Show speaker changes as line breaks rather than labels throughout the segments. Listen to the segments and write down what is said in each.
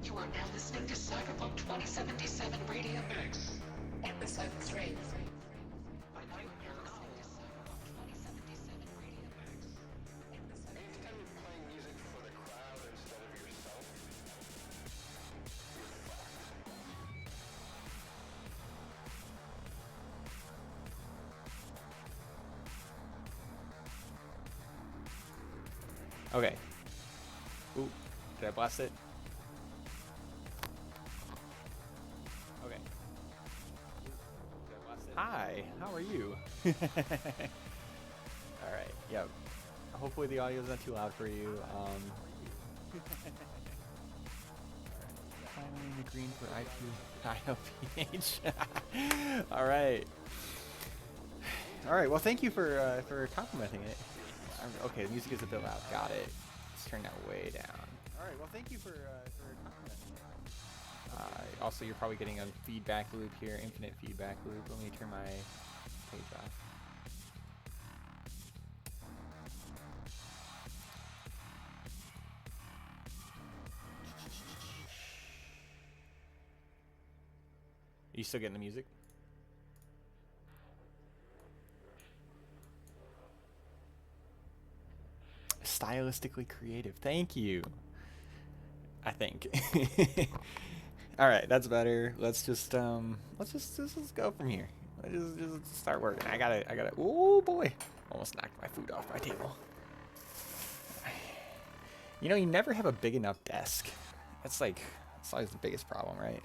You are now listening to Cyberpunk 2077 Radio X and the Silent Strain.
Okay. Ooh, did I blast it? Okay. Hi, how are you? Alright, yep. Hopefully the audio's not too loud for you. Finally in the green for IOPH. Alright. Alright, well thank you for complimenting it. Okay, the music is a bit loud. Got it. Let's turn that way down. Alright, well thank you for complimenting it. Also, you're probably getting a feedback loop here, infinite feedback loop. Let me turn my page off. Are you still getting the music? Stylistically creative. Thank you. I think. All right, that's better. Let's just let's go from here. Let's just start working. I gotta. Oh boy, almost knocked my food off my table. You know, you never have a big enough desk. That's always the biggest problem, right?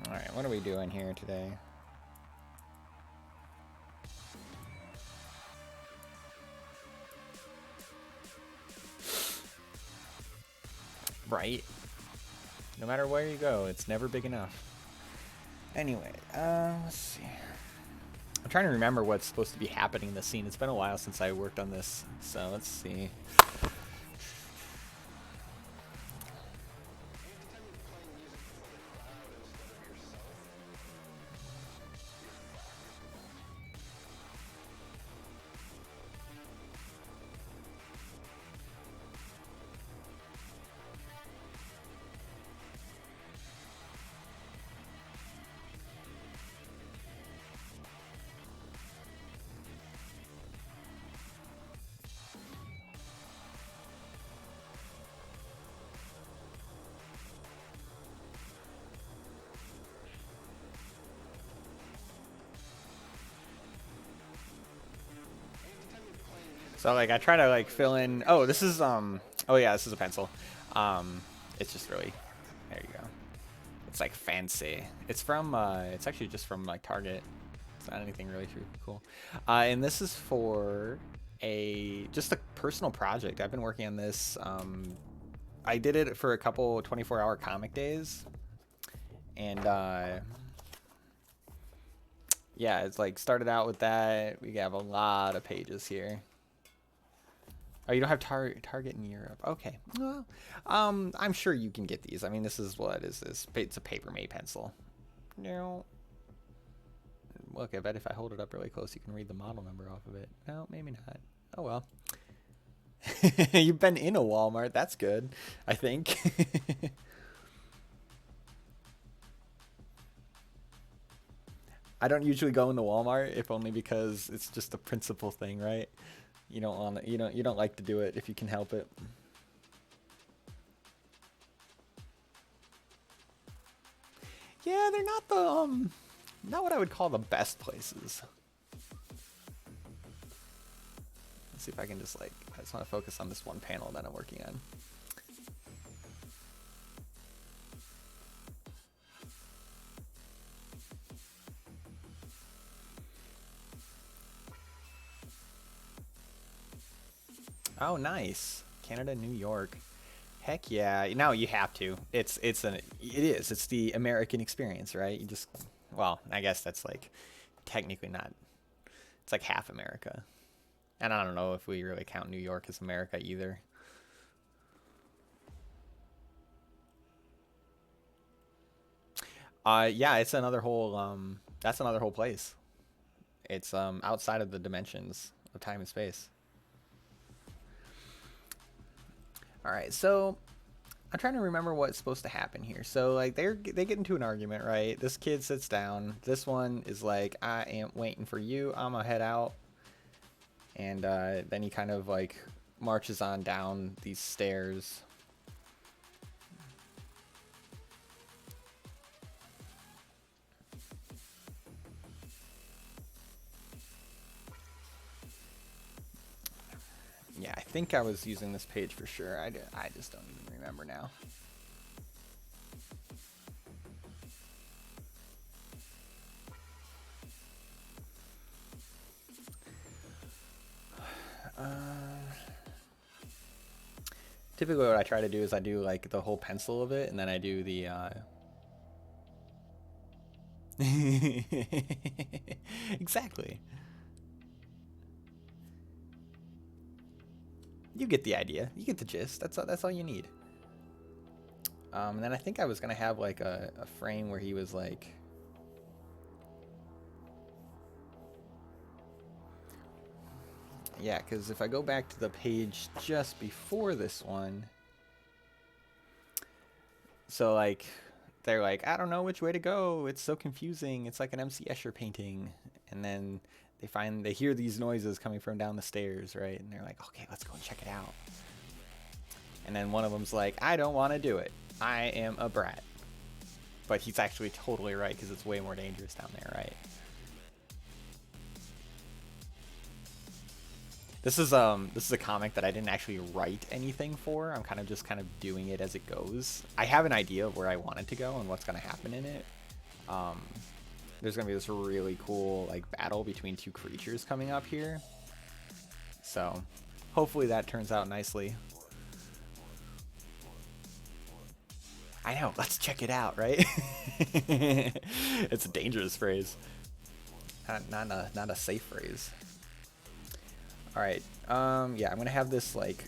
All right, what are we doing here today? Right. No matter where you go, it's never big enough. Anyway, let's see. I'm trying to remember what's supposed to be happening in the scene. It's been a while since I worked on this, so let's see. So like I try to like fill in. Oh, this is oh yeah, this is a pencil. It's just really, there you go. It's like fancy. It's from it's actually just from like Target. It's not anything really too cool. And this is for just a personal project. I've been working on this. I did it for a couple 24-hour comic days, and yeah, it's like started out with that. We have a lot of pages here. Oh, you don't have Target in Europe. Okay. Well, I'm sure you can get these. I mean, this is what is this? It's a Papermate pencil. No. Look, I bet if I hold it up really close, you can read the model number off of it. No, maybe not. Oh, well. You've been in a Walmart. That's good, I think. I don't usually go in the Walmart, if only because it's just a principal thing, right? You don't like to do it if you can help it. Yeah, they're not the not what I would call the best places. Let's see if I can just I just want to focus on this one panel that I'm working on. Oh, nice. Canada, New York. Heck yeah. No, you have to. It is. It's the American experience, right? You just, well, I guess that's like technically not. It's like half America. And I don't know if we really count New York as America either. Yeah, it's another whole that's another whole place. It's outside of the dimensions of time and space. All right, so I'm trying to remember what's supposed to happen here. So like they get into an argument, right? This kid sits down. This one is like, I am waiting for you. I'm gonna head out. And then he kind of like marches on down these stairs. Yeah, I think I was using this page for sure. I just don't even remember now. Typically what I try to do is I do like the whole pencil of it, and then I do the exactly. You get the idea. You get the gist. That's all you need. And then I think I was gonna have like a frame where he was like, yeah, because if I go back to the page just before this one, so like they're like, I don't know which way to go. It's so confusing. It's like an MC Escher painting. And then they hear these noises coming from down the stairs, right? And they're like, okay, let's go and check it out. And then one of them's like, I don't want to do it. I am a brat. But he's actually totally right, because it's way more dangerous down there, right? This is a comic that I didn't actually write anything for. I'm kind of doing it as it goes. I have an idea of where I want it to go and what's gonna happen in it. There's gonna be this really cool like battle between two creatures coming up here. So hopefully that turns out nicely. I know, let's check it out, right? It's a dangerous phrase. Not a safe phrase. Alright, yeah, I'm gonna have this like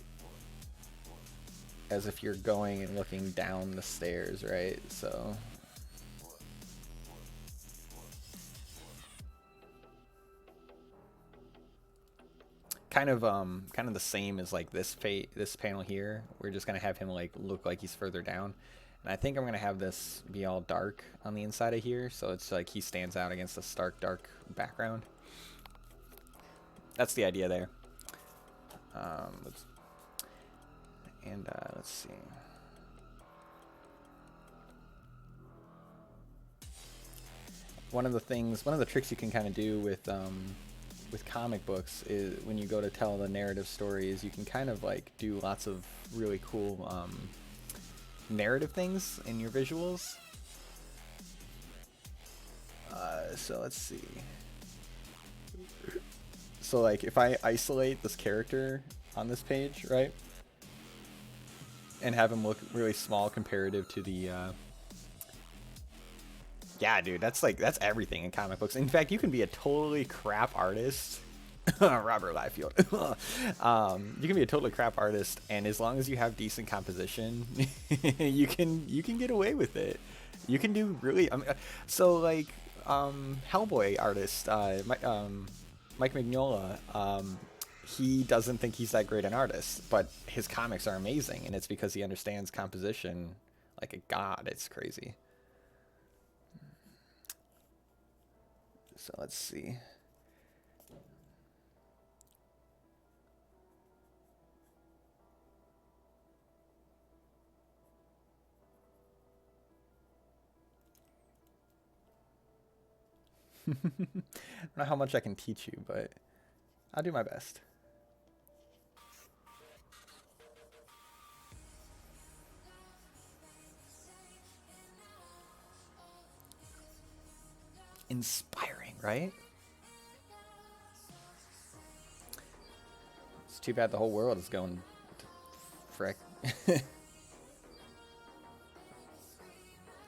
as if you're going and looking down the stairs, right? So kind of the same as like this panel here. We're just gonna have him like look like he's further down. And I think I'm gonna have this be all dark on the inside of here, so it's like he stands out against a stark dark background. That's the idea there. Let's see. One of the tricks you can kind of do with comic books is when you go to tell the narrative stories, you can kind of like do lots of really cool narrative things in your visuals. So let's see. So like if I isolate this character on this page, right? And have him look really small comparative to the yeah, dude, that's everything in comic books. In fact, you can be a totally crap artist. Robert Liefeld. You can be a totally crap artist, and as long as you have decent composition, you can get away with it. You can do really so like Hellboy artist Mike Mignola, he doesn't think he's that great an artist, but his comics are amazing, and it's because he understands composition like a god. It's crazy. So let's see. I don't know how much I can teach you, but I'll do my best. Inspiring, right? It's too bad the whole world is going to frick.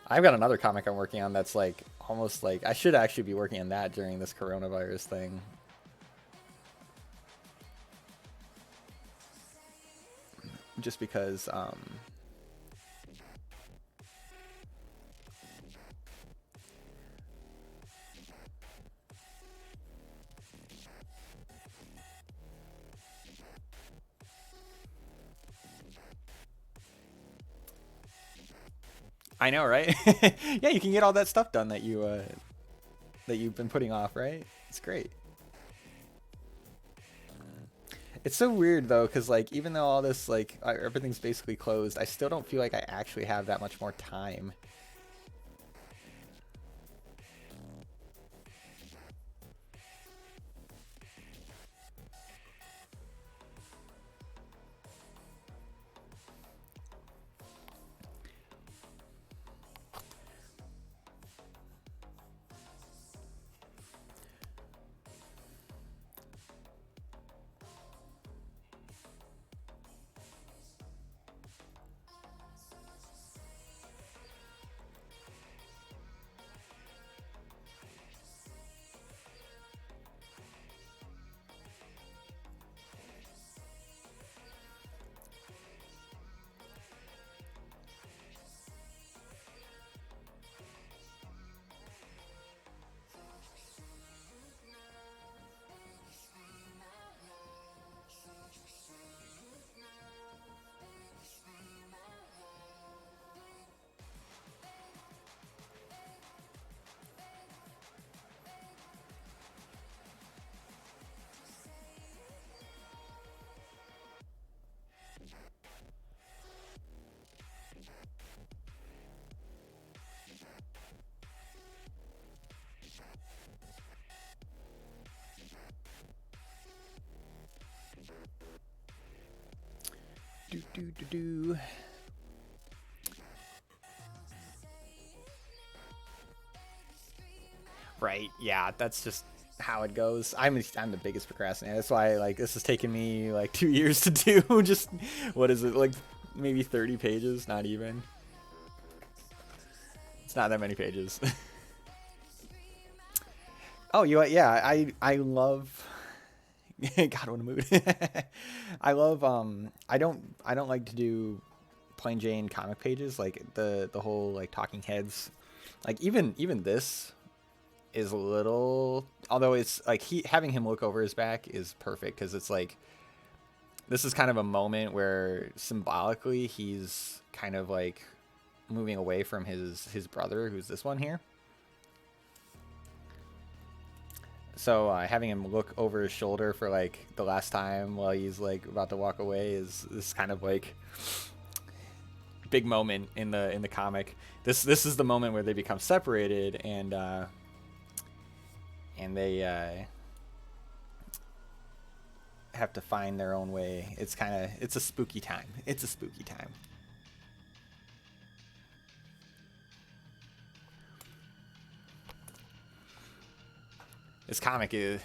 I've got another comic I'm working on that's like almost like I should actually be working on that during this coronavirus thing. Just because I know, right? Yeah, you can get all that stuff done that you've been putting off, right? It's great. It's so weird though, because like even though all this like everything's basically closed, I still don't feel like I actually have that much more time. Do do do do. Right, yeah, that's just how it goes. I'm the biggest procrastinator. That's why like this has taken me like 2 years to do. Just what is it like? Maybe 30 pages, not even. It's not that many pages. Oh, yeah, I love. God, what a mood. I love I don't like to do plain Jane comic pages like the whole like talking heads. Like even this is a little, although it's like having him look over his back is perfect because it's like this is kind of a moment where symbolically he's kind of like moving away from his brother, who's this one here. So having him look over his shoulder for like the last time while he's like about to walk away is kind of like big moment in the comic. This is the moment where they become separated and they have to find their own way. It's a spooky time. It's a spooky time. This comic is.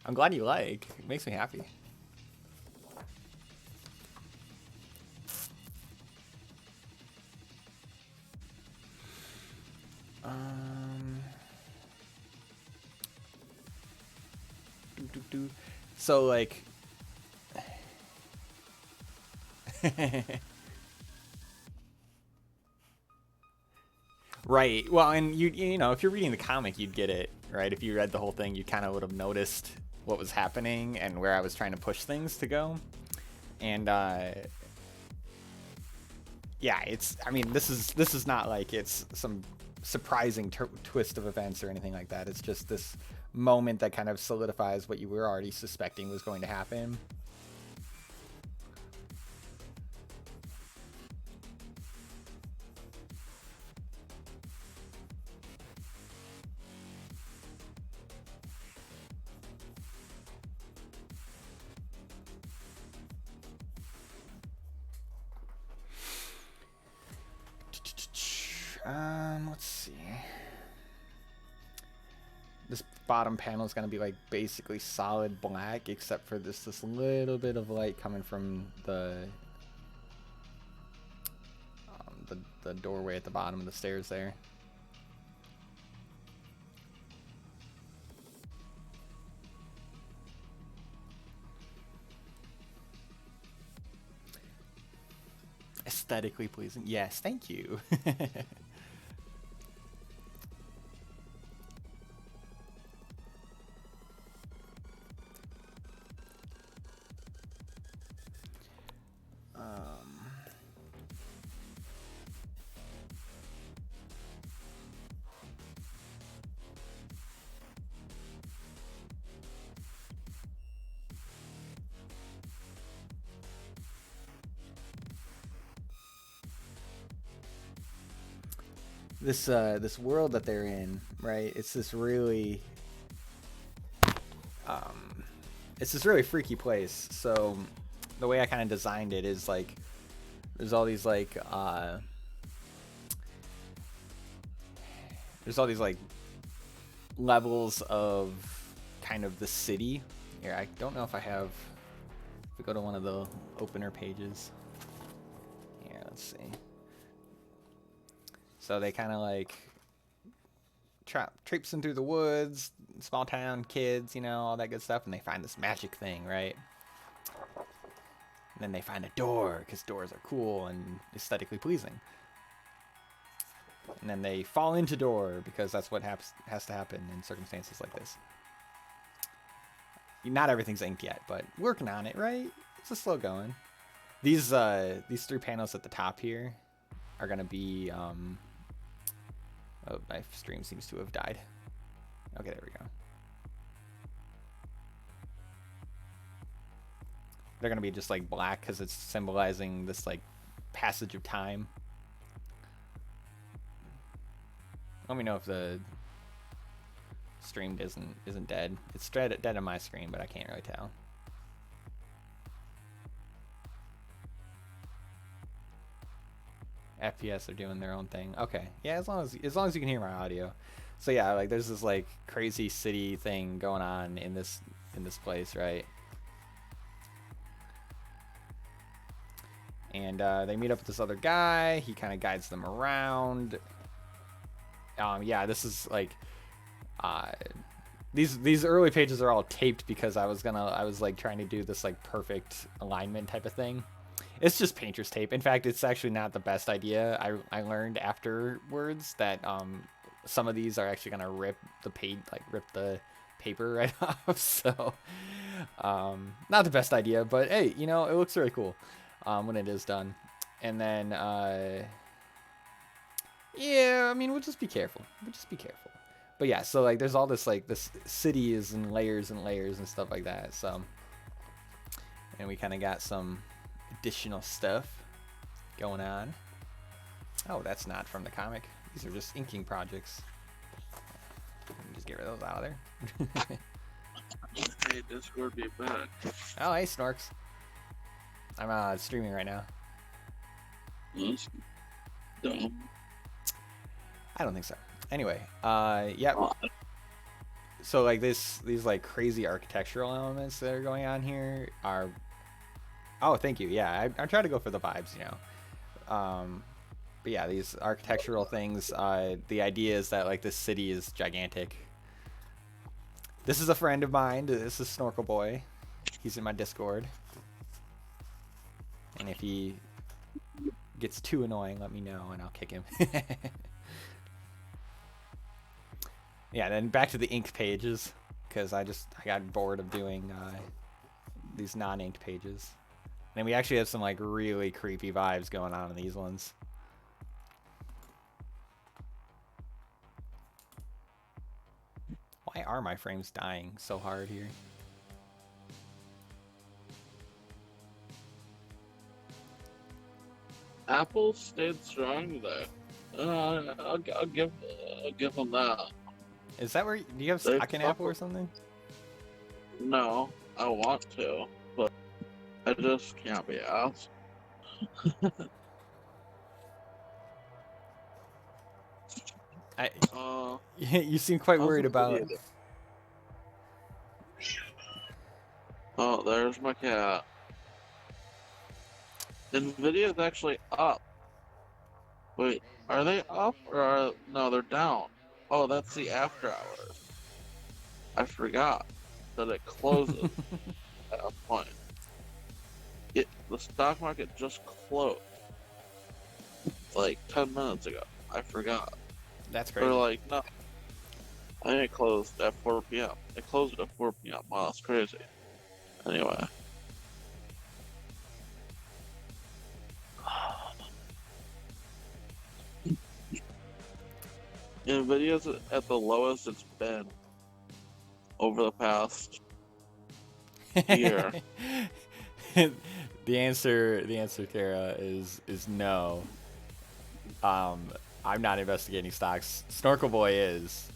I'm glad you like. It makes me happy. So like. Right. Well, and you know, if you're reading the comic, you'd get it, right? If you read the whole thing, you kind of would have noticed what was happening and where I was trying to push things to go. And yeah, I mean, this is not like it's some surprising twist of events or anything like that. It's just this moment that kind of solidifies what you were already suspecting was going to happen. Let's see. This bottom panel is going to be like basically solid black, except for this little bit of light coming from the doorway at the bottom of the stairs there. Aesthetically pleasing. Yes, thank you. this world that they're in, right? It's this really it's this really freaky place. So the way I kind of designed it is like there's all these like levels of kind of the city. Here, I don't know if I have. If we go to one of the opener pages. Yeah, let's see. So they kind of like traipsing through the woods, small town kids, you know, all that good stuff, and they find this magic thing, right? And then they find a door because doors are cool and aesthetically pleasing. And then they fall into door because that's what has to happen in circumstances like this. Not everything's inked yet, but working on it, right? It's a slow going. These 3 panels at the top here are gonna be oh, my stream seems to have died. Okay, there we go. They're gonna be just like black because it's symbolizing this like passage of time. Let me know if the stream isn't dead. It's dead on my screen, but I can't really tell. FPS are doing their own thing. Okay, yeah, as long as you can hear my audio. So yeah, like there's this like crazy city thing going on in this place, right? And they meet up with this other guy. He kind of guides them around. Yeah, this is like these early pages are all taped because I was like trying to do this like perfect alignment type of thing. It's just painter's tape. In fact, it's actually not the best idea. I learned afterwards that some of these are actually gonna rip the paper right off. So not the best idea, but hey, you know, it looks really cool when it is done. And then yeah, I mean, we'll just be careful. But yeah, so like there's all this like this city is in layers and layers and stuff like that. So, and we kind of got some additional stuff going on. Oh, that's not from the comic. These are just inking projects. Just get rid of those out of there.
Hey, Discord, be back.
Oh, hey, Snorks. I'm streaming right now.
That's dumb.
I don't think so. Anyway, yeah. So like these like crazy architectural elements that are going on here are. Oh, thank you. Yeah, I try to go for the vibes, you know. But yeah, these architectural things. The idea is that like this city is gigantic. This is a friend of mine. This is Snorkel Boy. He's in my Discord. And if he gets too annoying, let me know and I'll kick him. Yeah, then back to the ink pages because I got bored of doing these non-inked pages. And we actually have some like really creepy vibes going on in these ones. Why are my frames dying so hard here?
Apple stayed strong there. I'll give them that.
Is that where do you have stock in Apple or something?
No, I want to, but I just can't be asked.
You seem quite worried about.
Oh, there's my cat. Nvidia's actually up. Wait, are they up or no? They're down. Oh, that's the after hours. I forgot that it closes at a point. The stock market just closed like 10 minutes ago. I forgot.
That's crazy.
They're like, no. I think it closed at 4 p.m. It closed at 4 p.m. Wow, that's crazy. Anyway. Nvidia's at the lowest it's been over the past year.
The answer, Kara, is no. I'm not investigating stocks. Snorkel Boy is.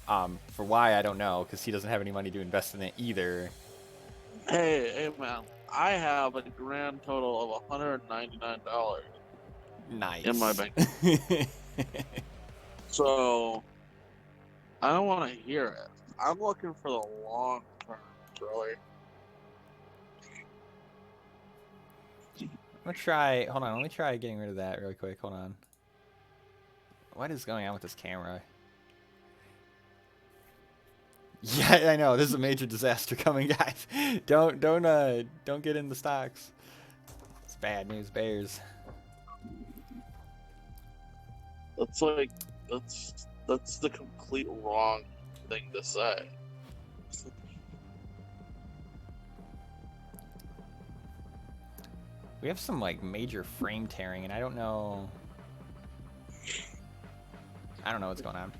For why, I don't know, because he doesn't have any money to invest in it either.
Hey, man, I have a grand total of $199 in my
Nice.
bank. So I don't want to hear it. I'm looking for the long term, really.
I'm gonna try. Hold on. Let me try getting rid of that really quick. Hold on. What is going on with this camera? Yeah, I know. This is a major disaster coming, guys. Don't get in the stocks. It's bad news, bears.
That's like that's the complete wrong thing to say.
We have some like major frame tearing, and I don't know. I don't know what's going on.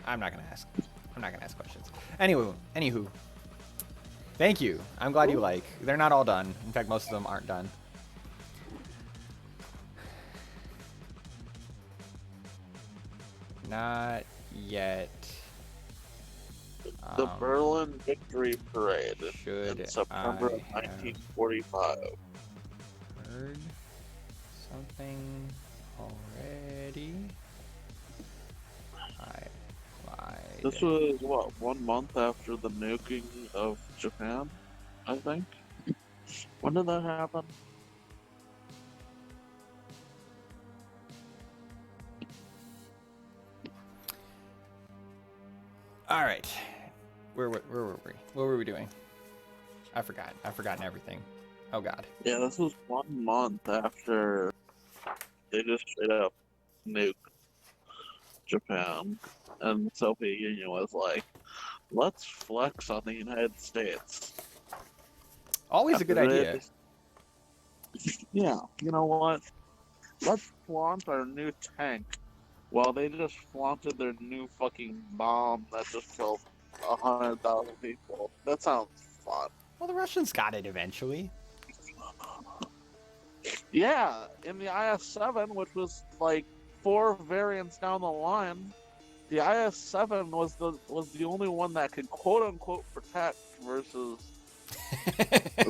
I'm not gonna ask. I'm not gonna ask questions. Anywho. Thank you. I'm glad you like. They're not all done. In fact, most of them aren't done. Not yet.
The Berlin Victory Parade
Should
in September of
I have
1945.
heard something already? I lied.
This was what, 1 month after the nuking of Japan, I think. When did that happen?
All right. Where were we? What were we doing? I forgot. I've forgotten everything. Oh God.
Yeah, this was 1 month after they just straight up nuked Japan, and the Soviet Union was like, "Let's flex on the United States."
Always a good
After they
idea.
Yeah, you know what? Let's flaunt our new tank while they just flaunted their new fucking bomb that just killed 100,000 people. That sounds fun.
Well, the Russians got it eventually.
Yeah, in the IS-7, which was like 4 variants down the line, the IS-7 was the only one that could quote unquote protect versus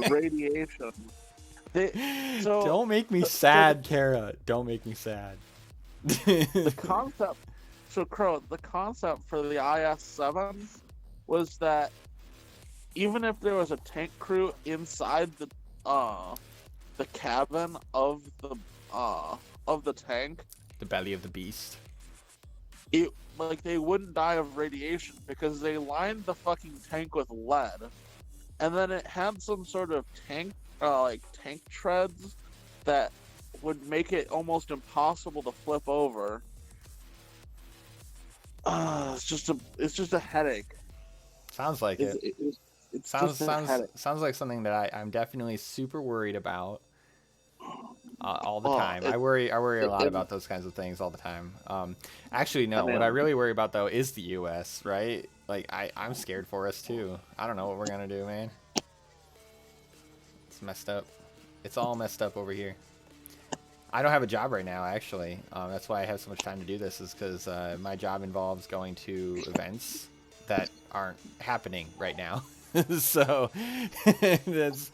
radiation.
Don't make me sad, Kara. Don't make me sad.
The concept, so Crow, the concept for the IS-7 was that even if there was a tank crew inside the cabin of the tank,
The belly of the beast.
it like they wouldn't die of radiation because they lined the fucking tank with lead, and then it had some sort of tank tank treads that would make it almost impossible to flip over. It's just a headache.
Sounds like it.
It's
Sounds
just a headache.
sounds like something that I'm definitely super worried about all the time. I worry a lot about those kinds of things all the time. Actually, no. What I really worry about though is the U.S. Right? Like I'm scared for us too. I don't know what we're gonna do, man. It's messed up. It's all messed up over here. I don't have a job right now, actually. That's why I have so much time to do this, is because my job involves going to events that aren't happening right now. So that's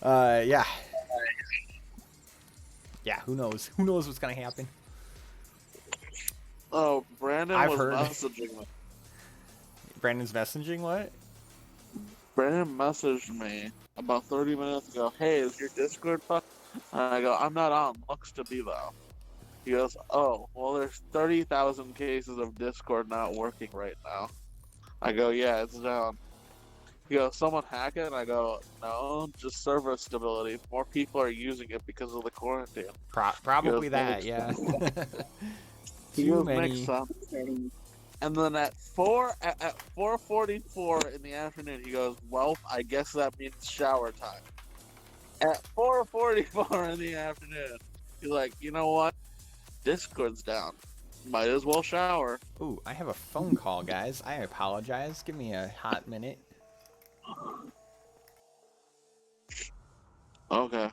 yeah. Who knows what's gonna happen.
Oh, Brandon
I've
was
heard.
messaging me.
Brandon's messaging what?
Brandon messaged me about 30 minutes ago. Hey, is your Discord fuck? And I go, I'm not on. Looks to be though. He goes, oh, well, there's 30,000 cases of Discord not working right now. I go, yeah, it's down. He goes, someone hack it? And I go, no, just server stability. More people are using it because of the quarantine.
Probably that, yeah. Too many.
Makes sense. And then at 4:44 in the afternoon, he goes, well, I guess that means shower time. At 4:44 in the afternoon, he's like, you know what? Discord's down. Might as well shower.
Ooh, I have a phone call, guys. I apologize. Give me a hot minute.
Okay.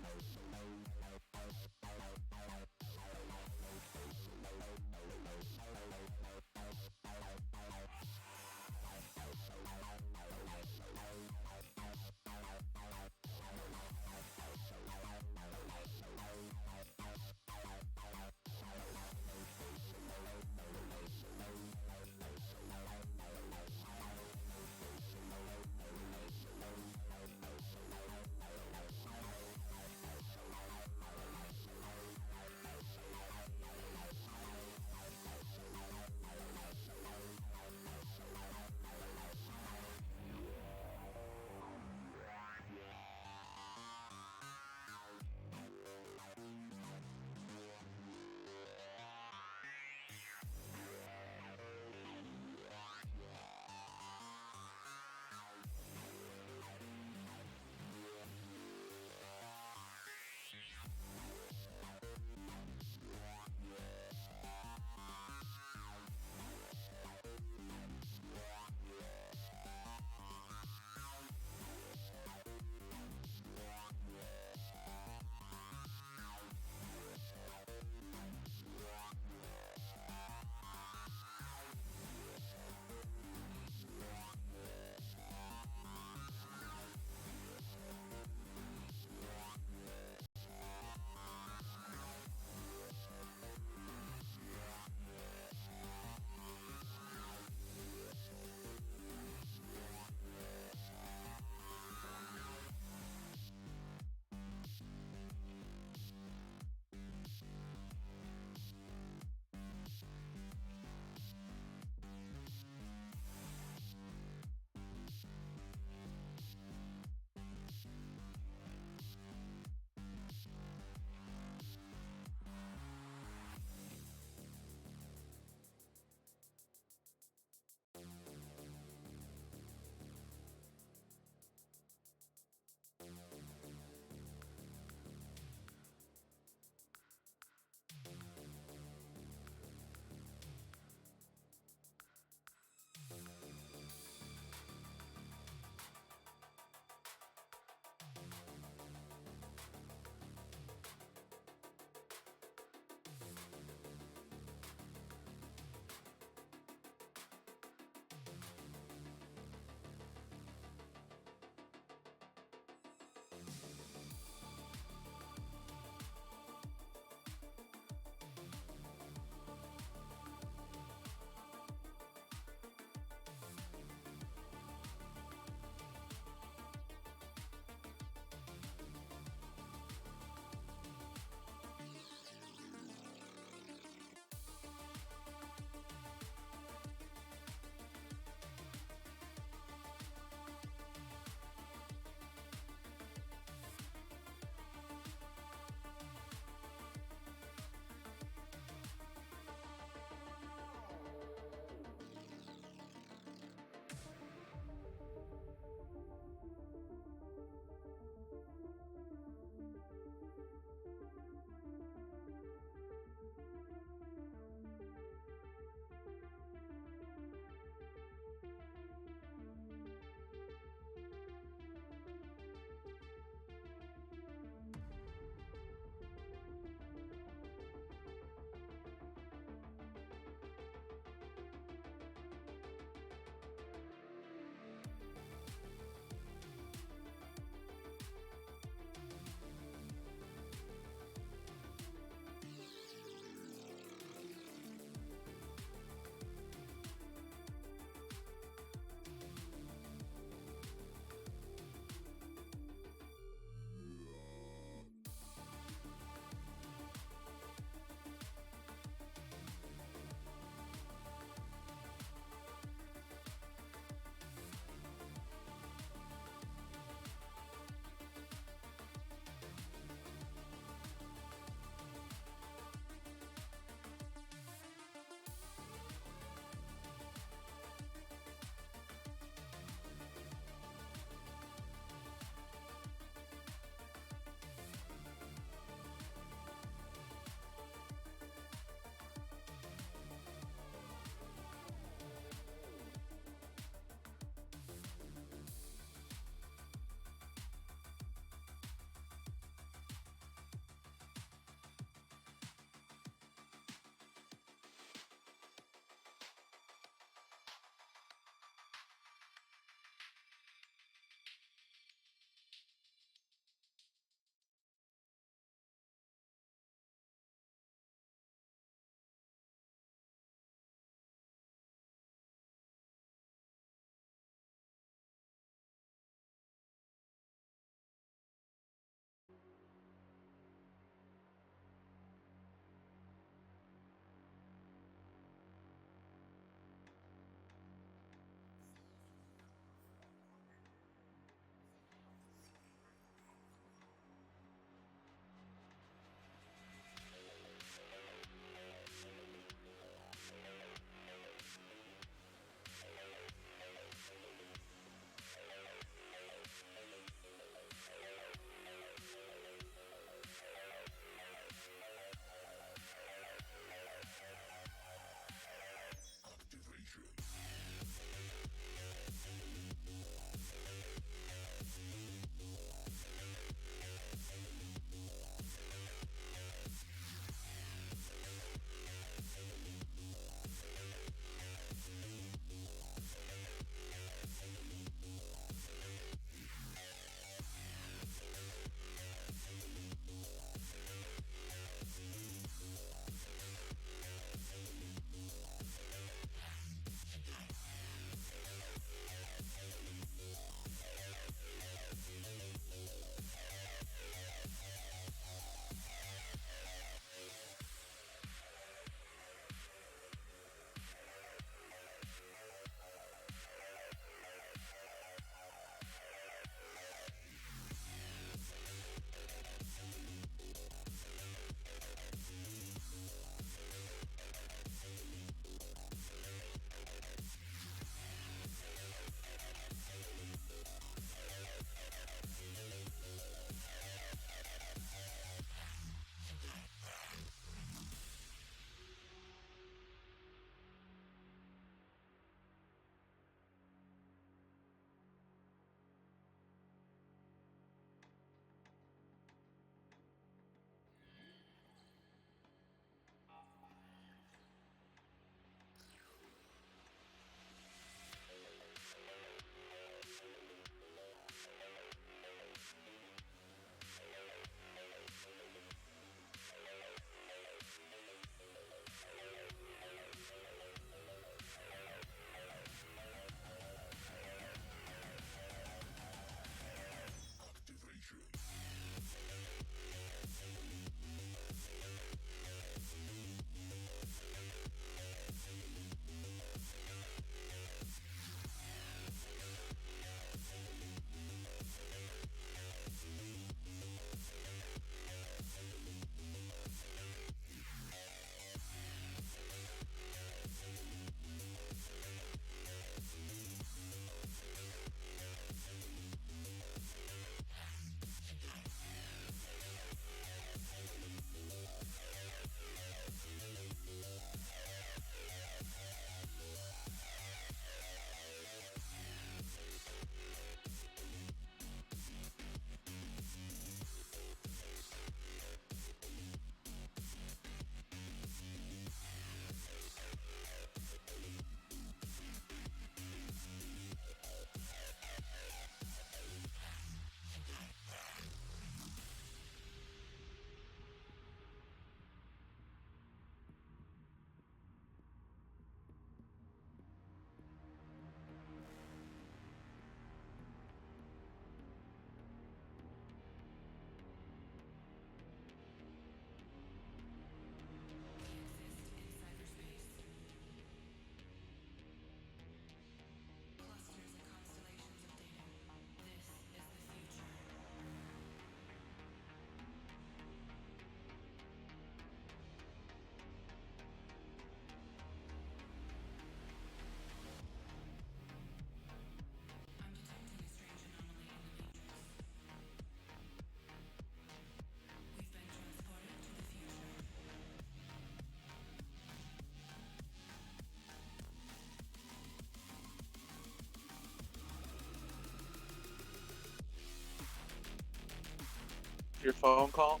your phone call?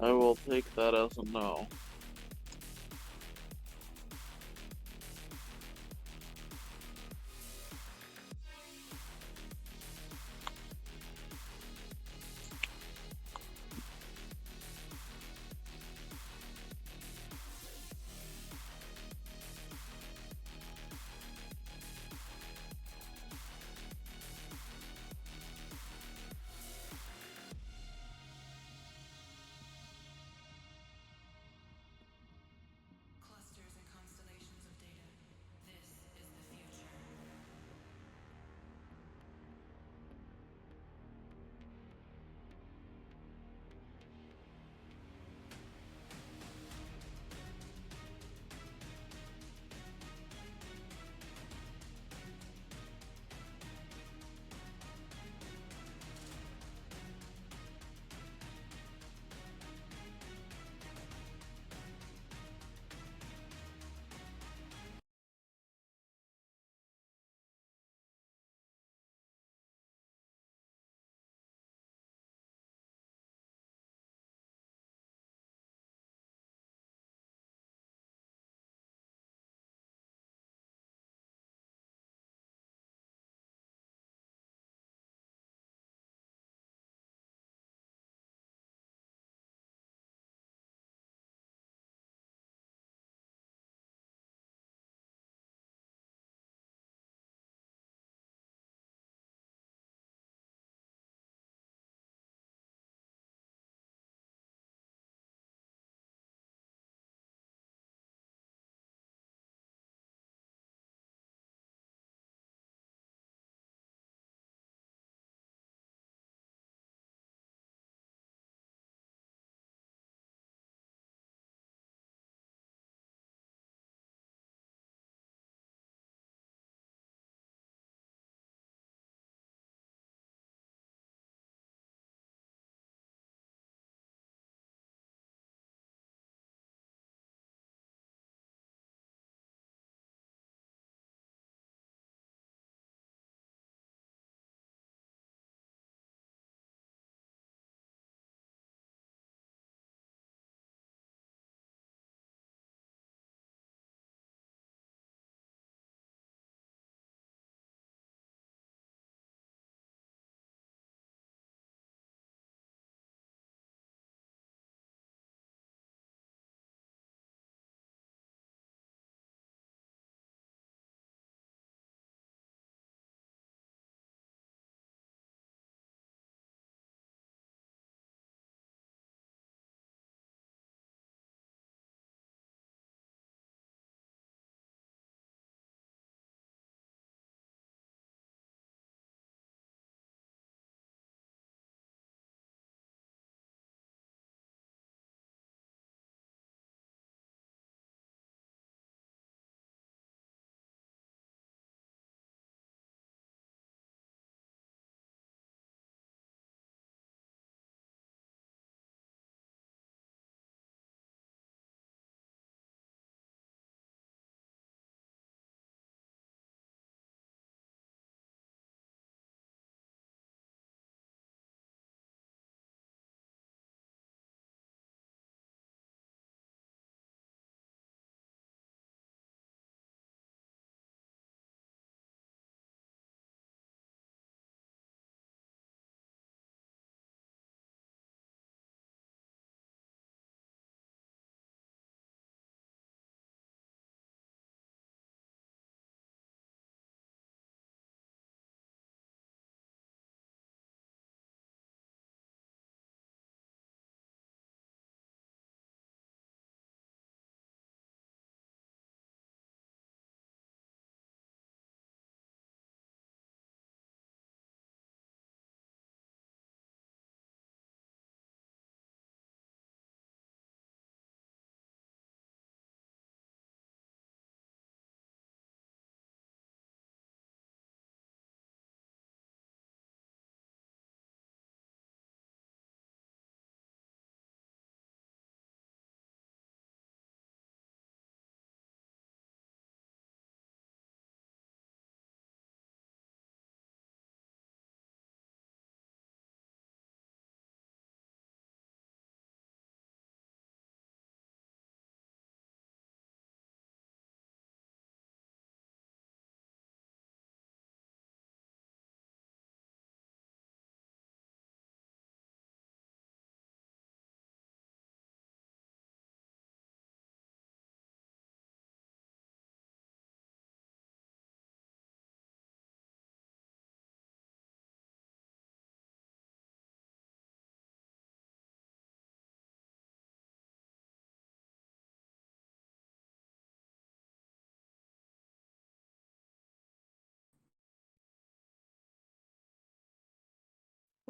I will take that as a no.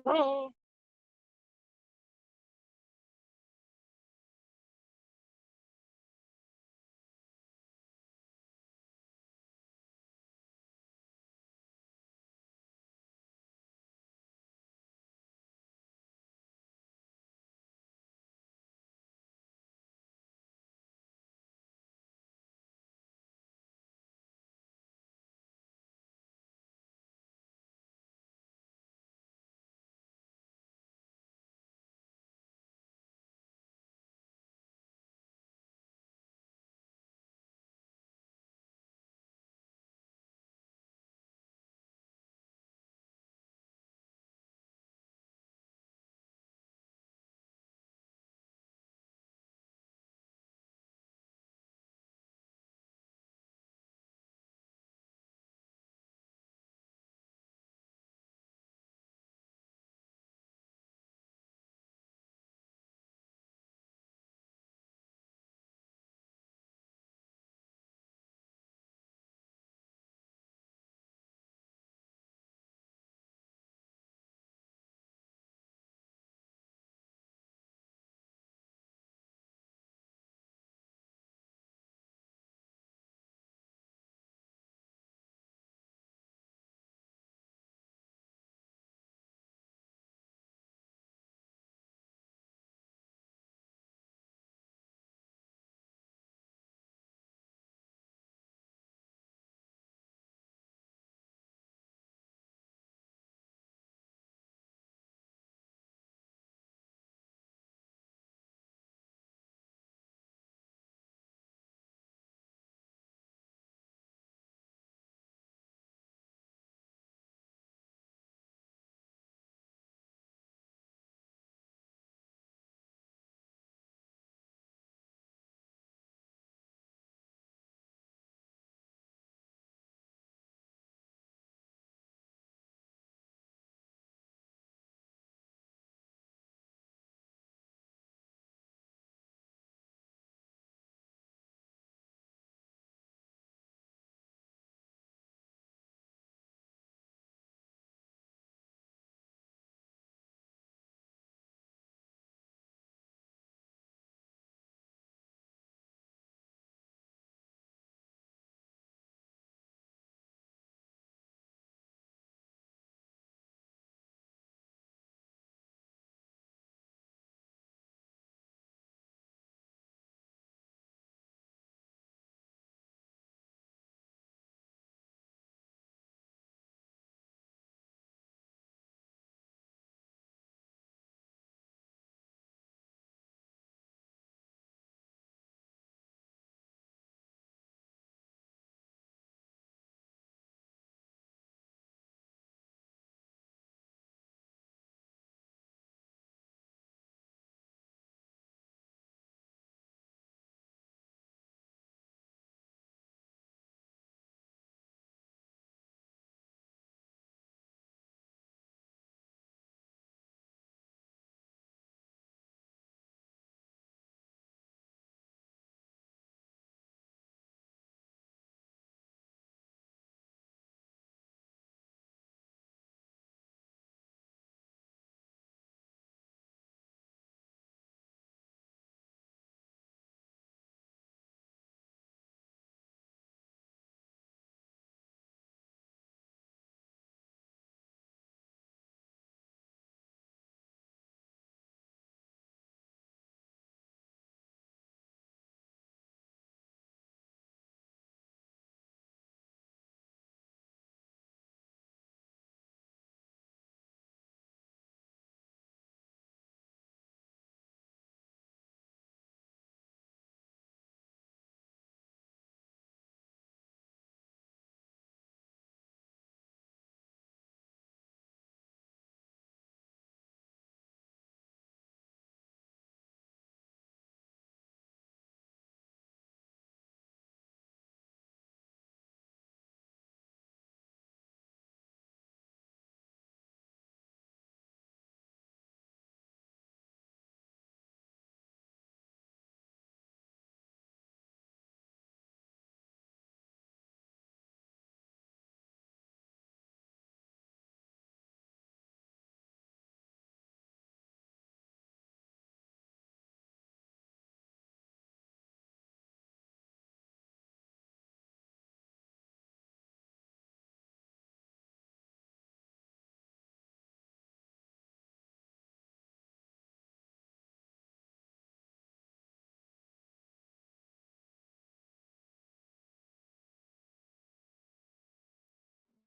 Oh.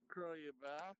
Crow, you back?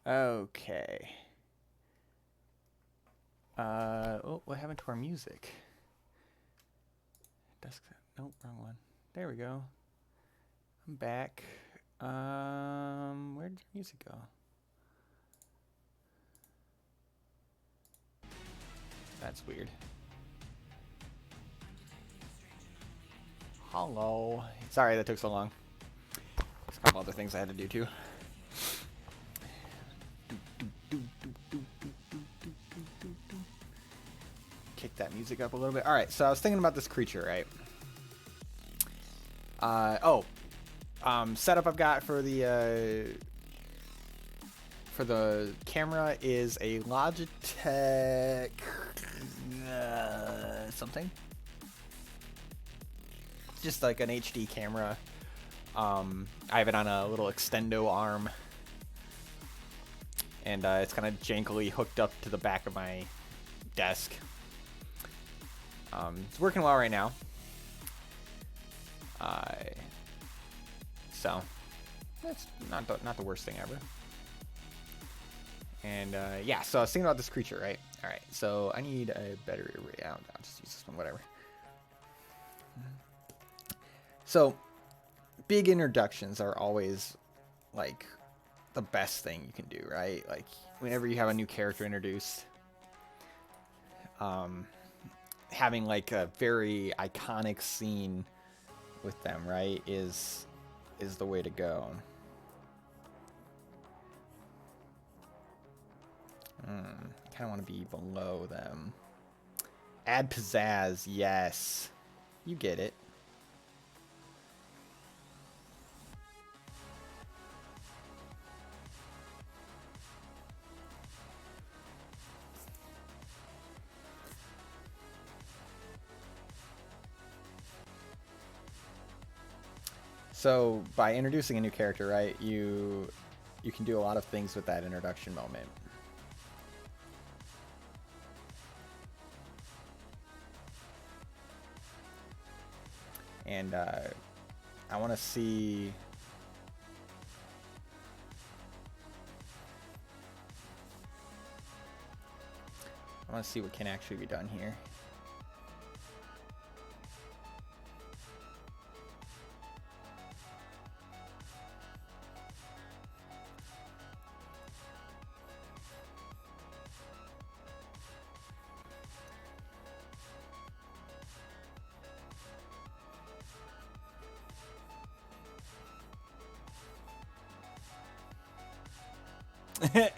Okay. Oh, what happened to our music? Desktop. Nope, wrong one. There we go. I'm back. Where did the music go? That's weird. Hello. Sorry that took so long. There's a couple other things I had to do too. Kick that music up a little bit. All right, so I was thinking about this creature, right? Setup I've got for the camera is a Logitech something. It's just like an HD camera. I have it on a little extendo arm, and it's kind of jankily hooked up to the back of my desk. It's working well right now. So that's not the worst thing ever. And yeah, so I was thinking about this creature, right? All right, so I need a better array. I'll just use this one, whatever. So big introductions are always like the best thing you can do, right? Like whenever you have a new character introduced, having like a very iconic scene with them, right, is the way to go. I kind of want to be below them. Add pizzazz, yes. You get it. So by introducing a new character, right, you can do a lot of things with that introduction moment. And I want to see what can actually be done here.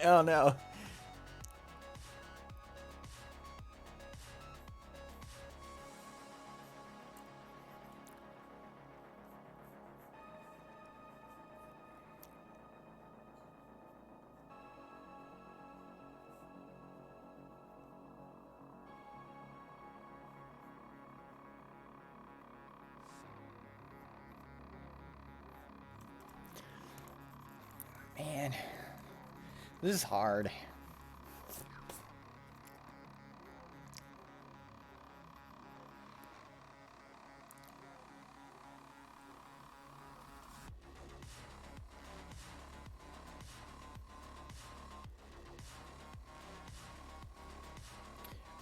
Oh no. Man, this is hard. I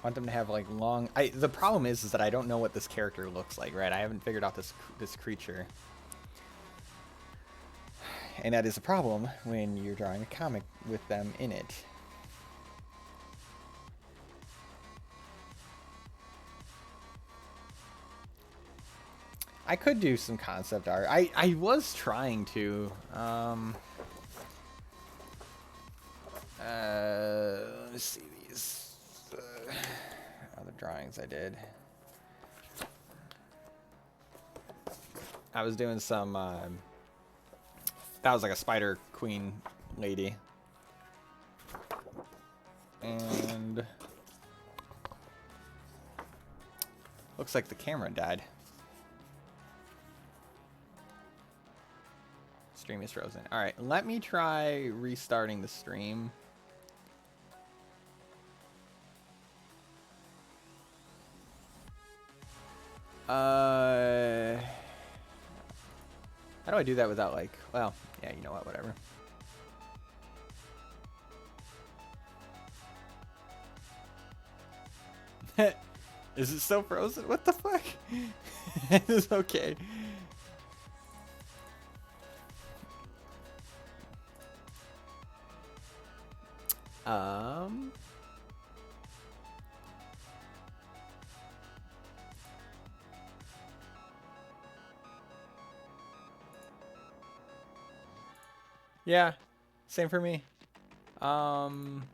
want them to have like long. The problem is that I don't know what this character looks like, right? I haven't figured out this creature, and that is a problem when you're drawing a comic with them in it. I could do some concept art. I was trying to. Let's see these other drawings I did. I was doing some. That was like a Spider Queen lady, and looks like the camera died. Stream is frozen. All right, let me try restarting the stream. How do I do that without like, well, yeah, you know what, whatever. Is it still frozen? What the fuck? It's okay. Um. Yeah, same for me. Um.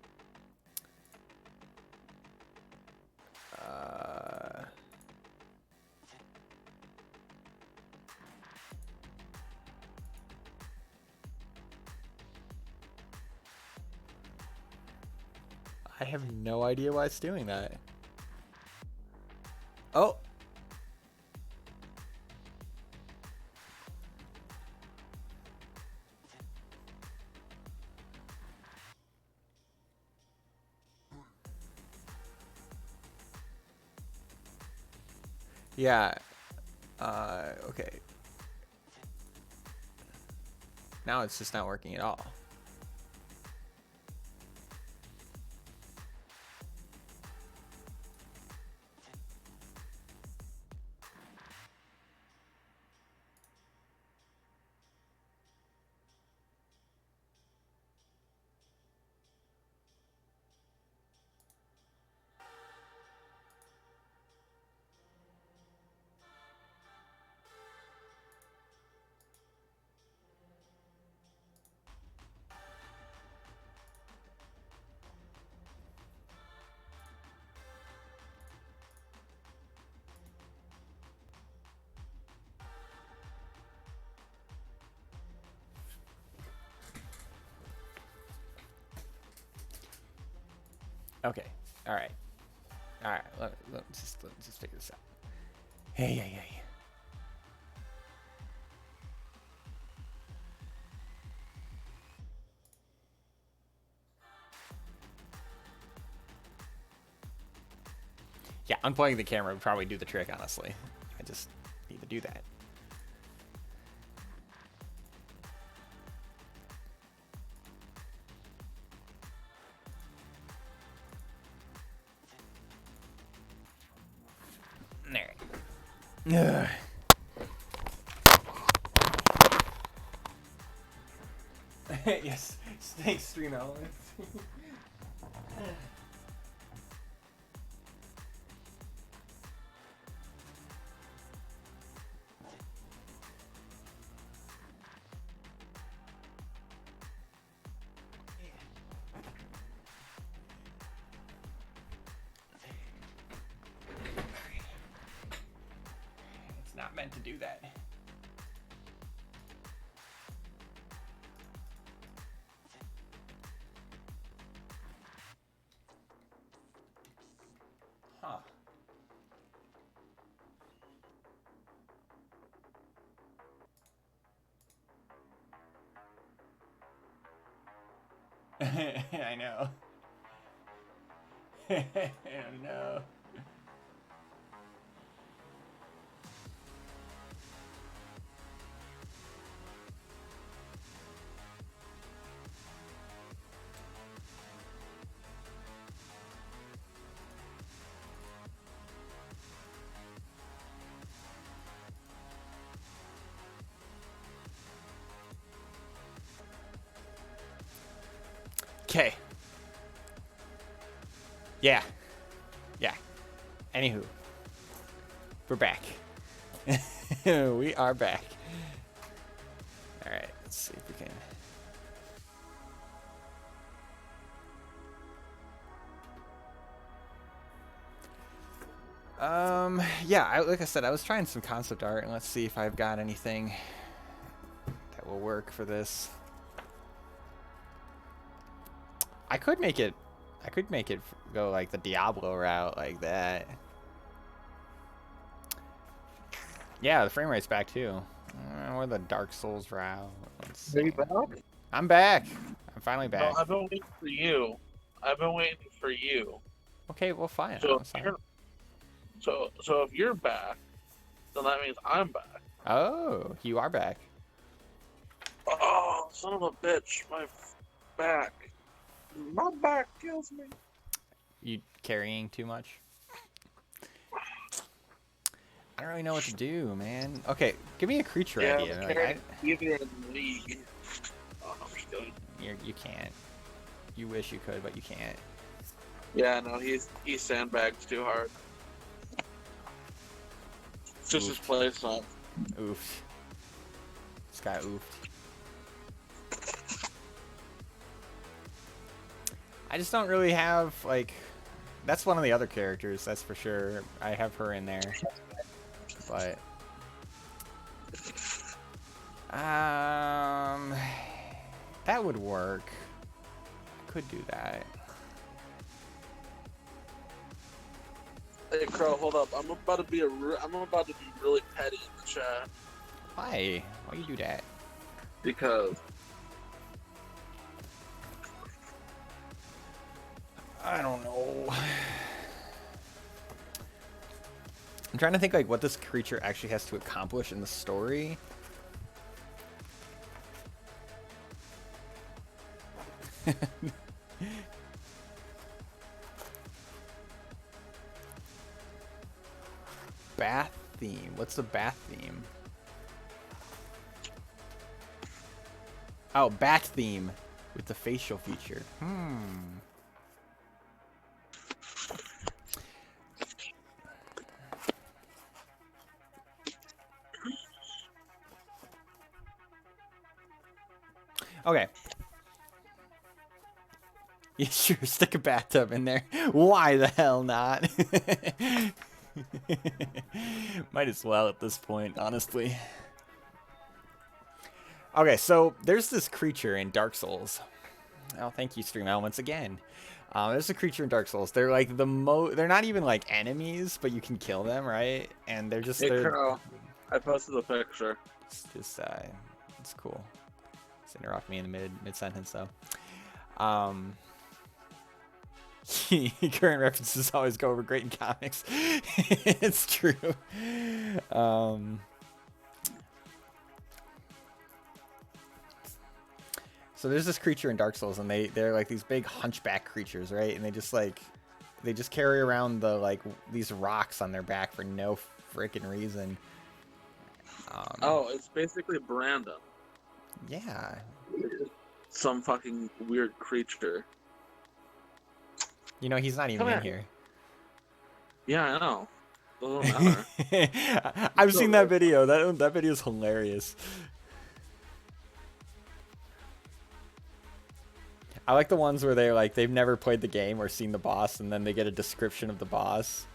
I have no idea why it's doing that. Oh. Yeah. Okay. Now it's just not working at all. Okay. All right. All right. Let's just figure this out. Hey. Yeah, unplugging the camera would probably do the trick, honestly. I just need to do that. There. Yes, thanks, Stream Elements. It's not meant to do that. Huh. I know. I don't know. Okay. Yeah. Anywho, we're back. We are back. All right, let's see if we can. Yeah, like I said, I was trying some concept art, and let's see if I've got anything that will work for this. I could make it go like the Diablo route, like that. Yeah, the frame rate's back too. Or the Dark Souls route.
Are you back?
I'm back. I'm finally
No,
back.
I've been waiting for you.
Okay, well, fine.
So,
I'm sorry.
so if you're back, then that means I'm back.
Oh, you are back.
Oh, son of a bitch! My back kills me.
You carrying too much? I don't really know what to do, man. Okay, give me a creature
Yeah,
idea.
the
Like,
character either in the league. Oh, I'm just kidding.
you can't. You wish you could, but you can't.
Yeah, no, he sandbags too hard. It's just his
Oof.
play style.
Oof. This guy oofed. I just don't really have, like... That's one of the other characters, that's for sure. I have her in there. But... That would work. I could do that.
Hey, Crow, hold up. I'm about to be really petty in the chat
Why? Why you do that?
because
I don't know. I'm trying to think like what this creature actually has to accomplish in the story. Bath theme. What's the bath theme? Oh, bat theme with the facial feature. Okay. Yeah, sure. Stick a bathtub in there. Why the hell not? Might as well at this point, honestly. Okay, so there's this creature in Dark Souls. Oh, thank you, Stream Elements, again. There's a creature in Dark Souls. They're like they're not even like enemies, but you can kill them, right? And they're just...
hey, Crow, I posted the picture.
It's cool. Just interrupt me in the mid-sentence, though. Current references always go over great in comics. It's true. So there's this creature in Dark Souls, and they're like these big hunchback creatures, right? And they just carry around these rocks on their back for no freaking reason.
Oh, it's basically Brandon.
Yeah.
Some fucking weird creature.
You know, he's not even in here.
Yeah, I know. Doesn't matter.
I've seen that video. That video is hilarious. I like the ones where they've never played the game or seen the boss, and then they get a description of the boss,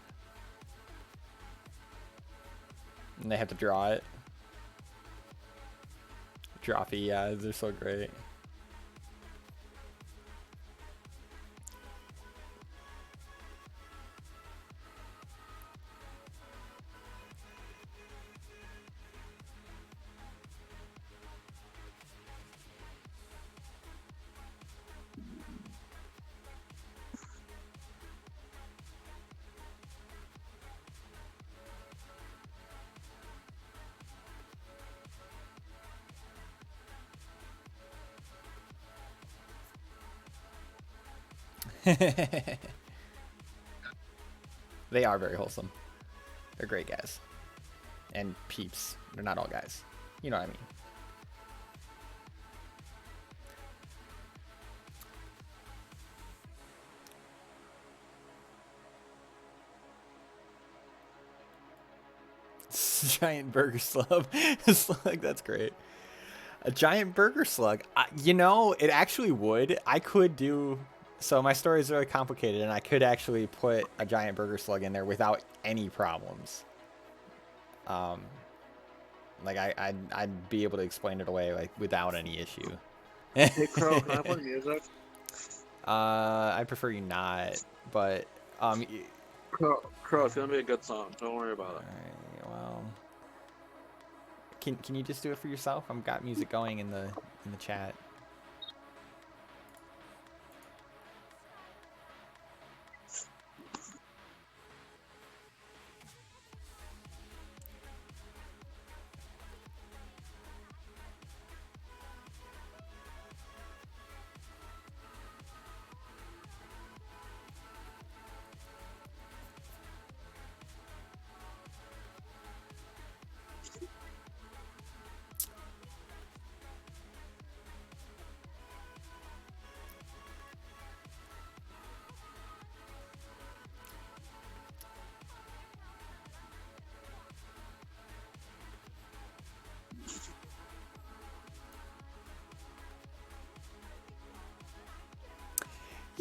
and they have to draw it. Drawfee, yeah, they're so great. They are very wholesome. They're great guys. And peeps. They're not all guys. You know what I mean. Giant burger slug. Slug, that's great. A giant burger slug. You know, it actually would. I could do... So my story is really complicated, and I could actually put a giant burger slug in there without any problems. Like I'd be able to explain it away like without any issue.
Hey, Crow, can I play music?
I prefer you not, but
Crow, it's gonna be a good song. Don't worry about it.
Alright, well, can you just do it for yourself? I've got music going in the chat.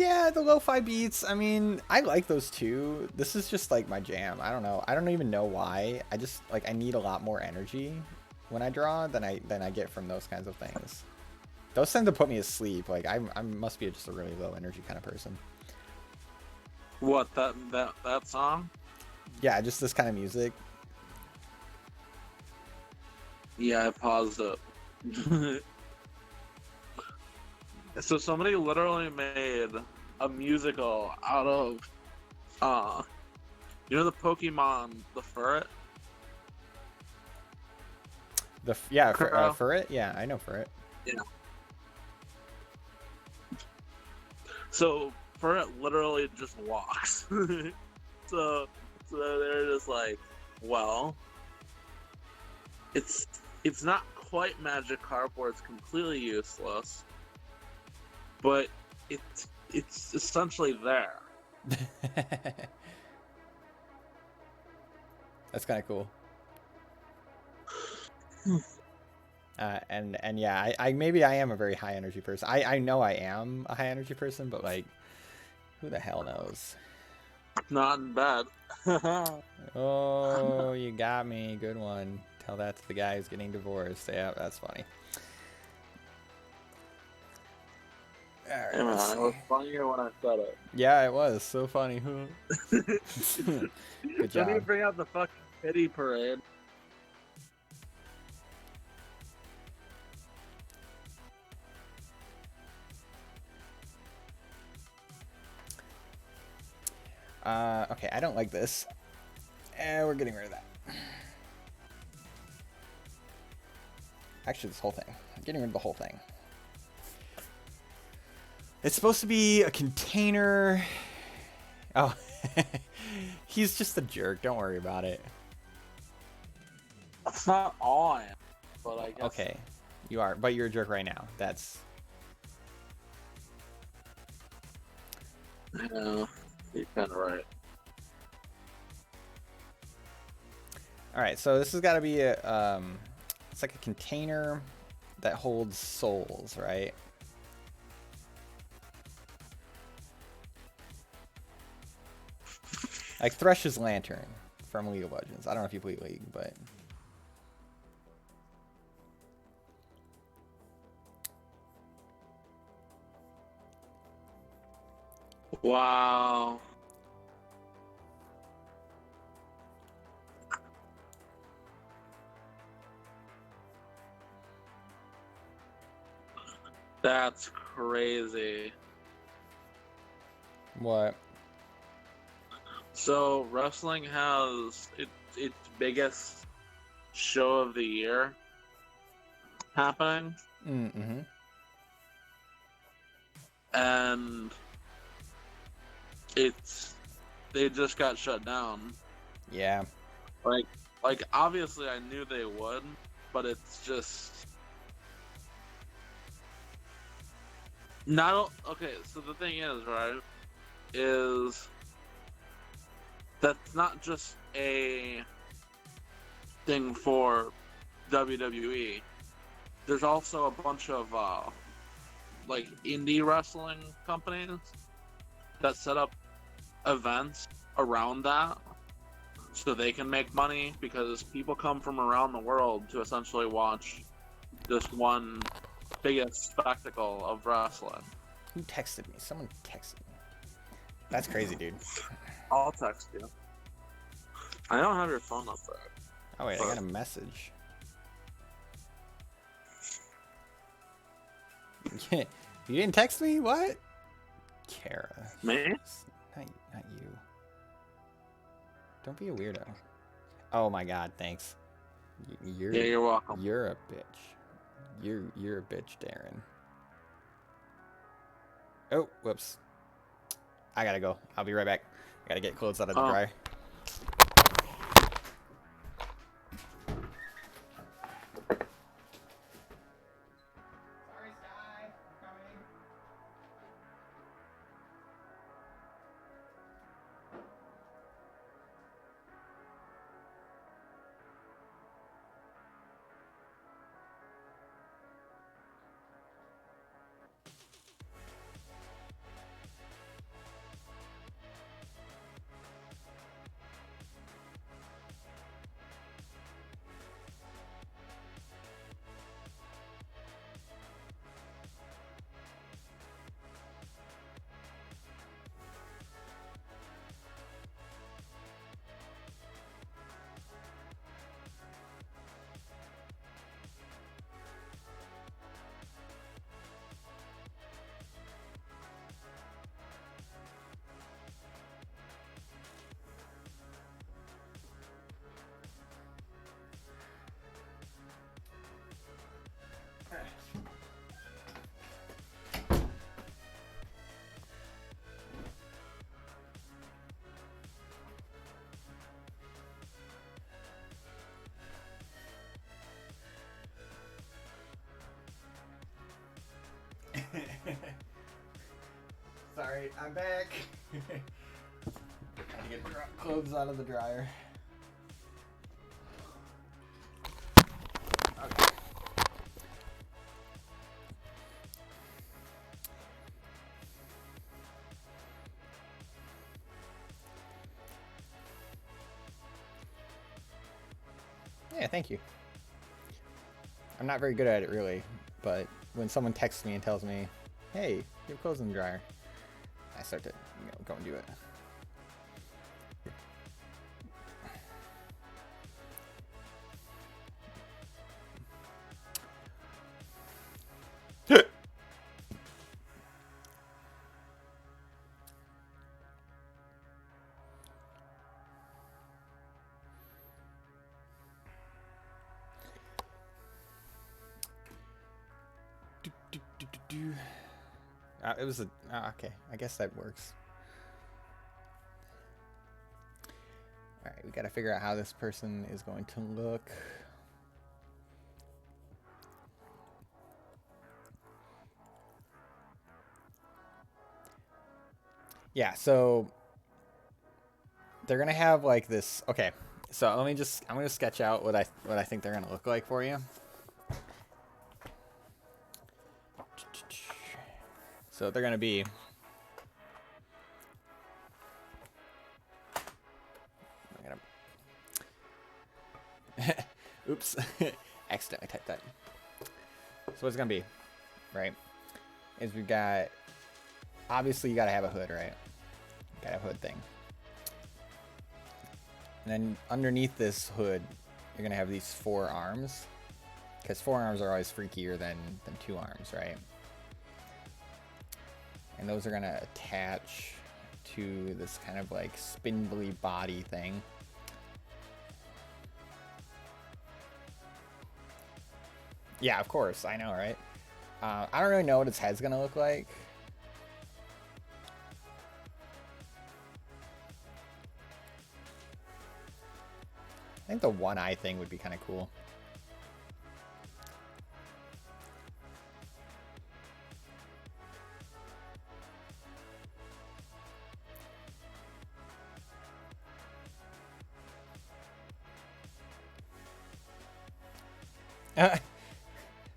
Yeah, the lo-fi beats. I mean, I like those too. This is just like my jam. I don't know. I don't even know why. I just like I need a lot more energy when I draw than I get from those kinds of things. Those tend to put me asleep. Like I must be just a really low energy kind of person.
What, that song?
Yeah, just this kind of music.
Yeah, I paused it. So somebody literally made a musical out of, you know the Pokemon, the Furret?
Yeah, for it. Yeah, I know for it.
Yeah. So Furret literally just walks. so they're just like, well, it's not quite Magikarp where it's completely useless, but it's essentially there.
That's kind of cool. And yeah, I maybe I am a very high energy person. I know I am a high energy person, but like, who the hell knows?
Not in bed.
Oh, you got me. Good one. Tell that to the guy who's getting divorced. Yeah, that's funny. All right,
Hey man,
let's
it was
see.
funnier when I said it.
Yeah, it was so funny. Good
Don't even
job.
bring out the fucking pity parade.
Okay, I don't like this. And we're getting rid of that. Actually, this whole thing. I'm getting rid of the whole thing. It's supposed to be a container. Oh, he's just a jerk. Don't worry about it.
That's not all I am, but I guess.
Okay, you are, but you're a jerk right now. That's.
Yeah, you're kind of right.
All right, so this has got to be a. It's like a container that holds souls, right? Like Thresh's Lantern from League of Legends. I don't know if you play League, but.
Wow. That's crazy.
What?
So wrestling has its biggest show of the year happening,
Mm-hmm.
and they just got shut down.
Yeah.
Like obviously I knew they would, but it's just not okay. So the thing is, right, is that's not just a thing for WWE. There's also a bunch of like indie wrestling companies that set up events around that so they can make money, because people come from around the world to essentially watch this one biggest spectacle of wrestling.
Who texted me? Someone texted me. That's crazy, dude.
I'll text you. I don't have your phone number.
Oh wait, I got a message. You didn't text me? What? Kara.
Me?
Not you. Don't be a weirdo. Oh my god, thanks. You're
Yeah, you're welcome.
You're a bitch. You're a bitch, Darren. Oh, whoops. I gotta go. I'll be right back. I gotta get clothes out of the dryer. Alright, I'm back. Trying to get clothes out of the dryer. Okay. Yeah, thank you. I'm not very good at it really, but when someone texts me and tells me, hey, you have clothes in the dryer, I start to go and do it. It was a okay. I guess that works. All right, we got to figure out how this person is going to look. Yeah, so they're gonna have like this. Okay, so I'm gonna sketch out what I think they're gonna look like for you. So they're gonna be. Oops, accidentally typed that. So what it's gonna be, right? Is we've got. Obviously, you gotta have a hood, right? Gotta have a hood thing. And then underneath this hood, you're gonna have these 4 arms, because 4 arms are always freakier than 2 arms, right? And those are gonna attach to this kind of like spindly body thing. Yeah, of course, I know, right? I don't really know what its head's gonna look like. I think the one eye thing would be kind of cool.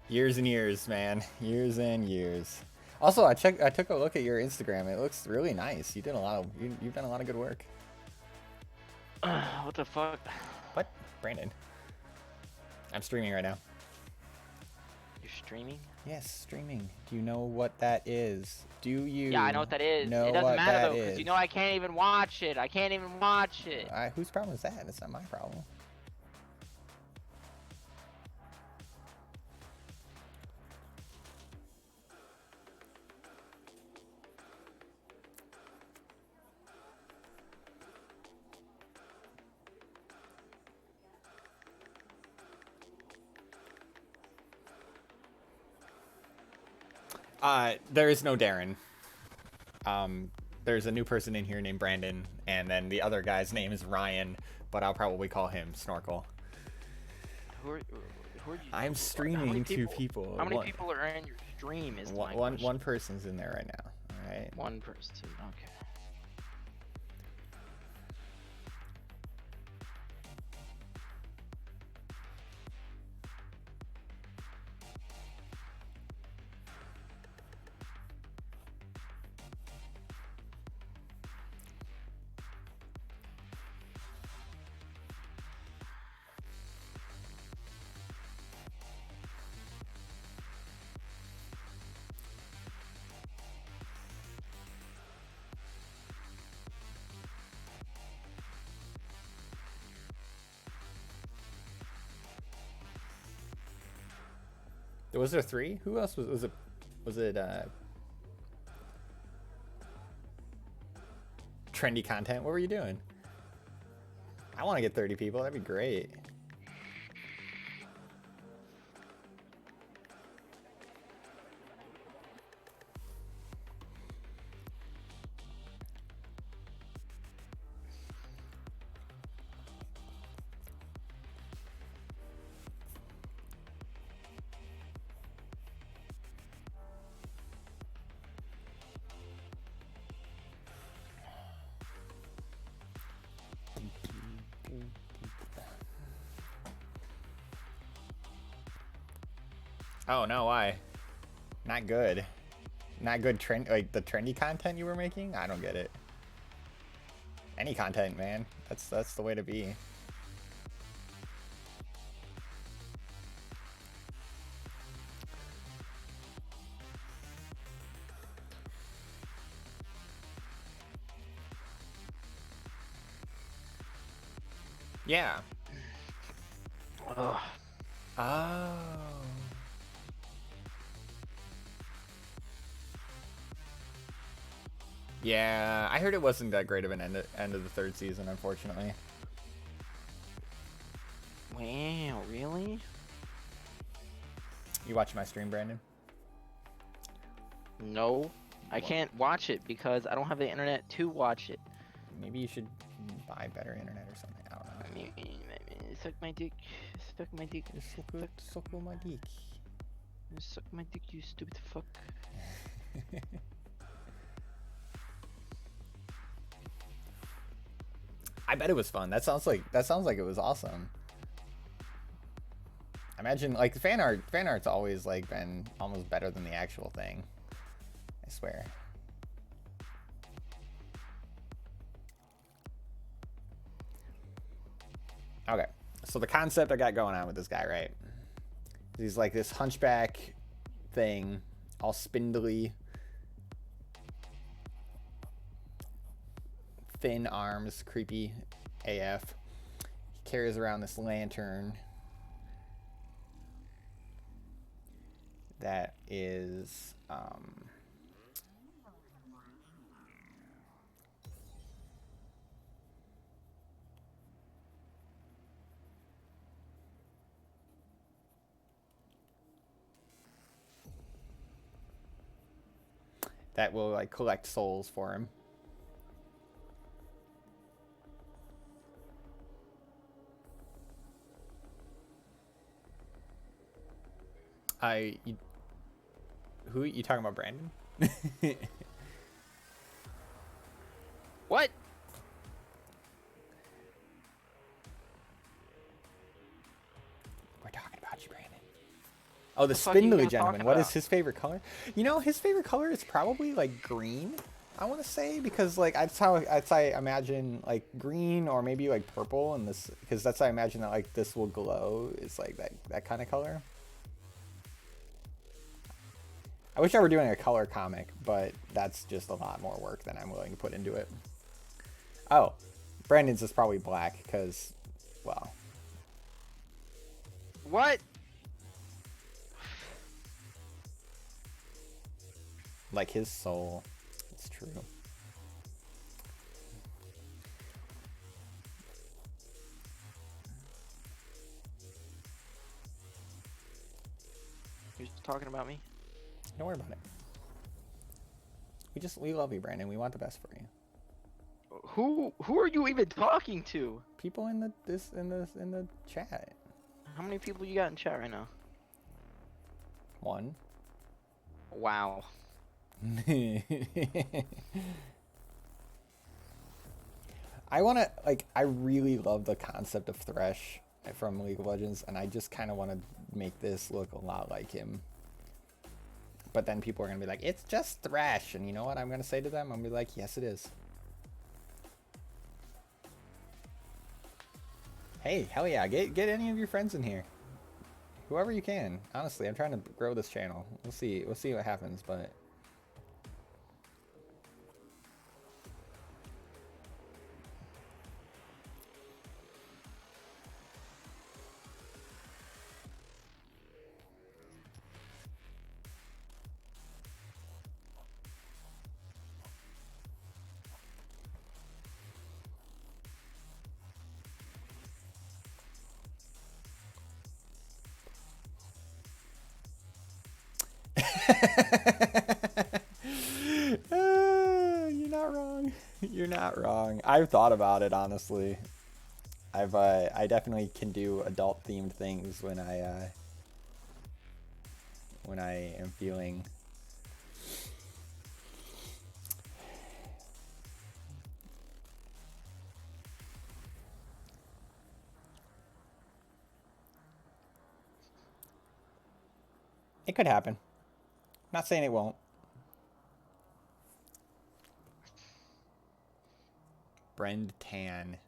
Years and years, man. Years and years. Also, I took a look at your Instagram. It looks really nice. You've done a lot of good work.
What the fuck?
What? Brandon. I'm streaming right now.
You're streaming?
Yes, streaming. Do you know what that is? Do you?
Yeah, I know what that is.
Know
It doesn't
what
matter
that
though, because
is?
you know I can't even watch it. I can't even watch it.
Whose problem is that? It's not my problem. There is no Darren. There's a new person in here named Brandon, and then the other guy's name is Ryan, but I'll probably call him Snorkel.
Who are you?
I'm streaming to people.
How many people are in your stream? Is my
one
question.
person's in there right now. All right.
One person. Okay.
Was there 3? Who else was it? Was it trendy content? What were you doing? I want to get 30 people. That'd be great. Oh no, why? Not good. Not good trend, like the trendy content you were making? I don't get it. Any content, man. That's the way to be. Yeah.
Ugh.
Oh. Yeah, I heard it wasn't that great of an end of the third season, unfortunately.
Wow, really?
You watching my stream, Brandon?
No, I can't watch it because I don't have the internet to watch it.
Maybe you should buy better internet or something. I don't know.
Suck my dick. Suck my dick.
Suck my dick.
Suck my dick, you stupid fuck.
I bet it was fun. That sounds like it was awesome. Imagine like the fan art's always like been almost better than the actual thing. I swear. Okay. So the concept I got going on with this guy, right? He's like this hunchback thing, all spindly, thin arms, creepy AF. He carries around this lantern that is that will like collect souls for him. Who you talking about, Brandon?
What?
We're talking about you, Brandon. Oh, the
fuck are you
spindly
guys
gentleman.
talking
What is
about?
his favorite color? You know, his favorite color is probably like green. I want to say because like that's how I imagine like green or maybe like purple and this because that's how I imagine that like this will glow. It's like that kind of color. I wish I were doing a color comic, but that's just a lot more work than I'm willing to put into it. Oh, Brandon's is probably black because, well,
What?
like his soul. It's true.
You're talking about me?
Don't worry about it. We love you, Brandon. We want the best for you.
Who are you even talking to?
People in the chat.
How many people you got in chat right now?
One.
Wow.
I really love the concept of Thresh from League of Legends, and I just kind of want to make this look a lot like him. But then people are going to be like, it's just Thresh. And you know what I'm going to say to them? I'm going to be like, yes, it is. Hey, hell yeah. Get any of your friends in here. Whoever you can. Honestly, I'm trying to grow this channel. We'll see what happens, but... You're not wrong. You're not wrong. I've thought about it, honestly. I definitely can do adult themed things when I am feeling It could happen. Not saying it won't. Brend Tan.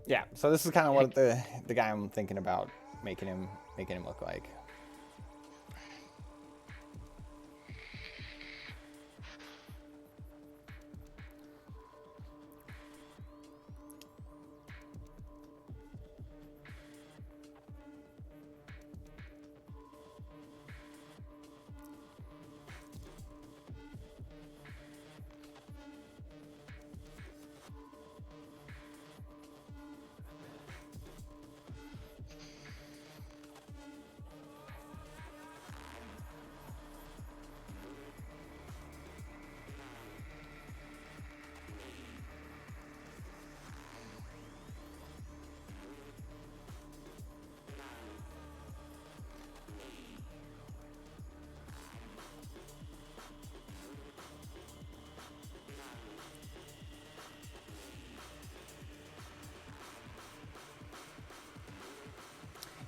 Yeah, so this is kind of what the guy I'm thinking about making him look like.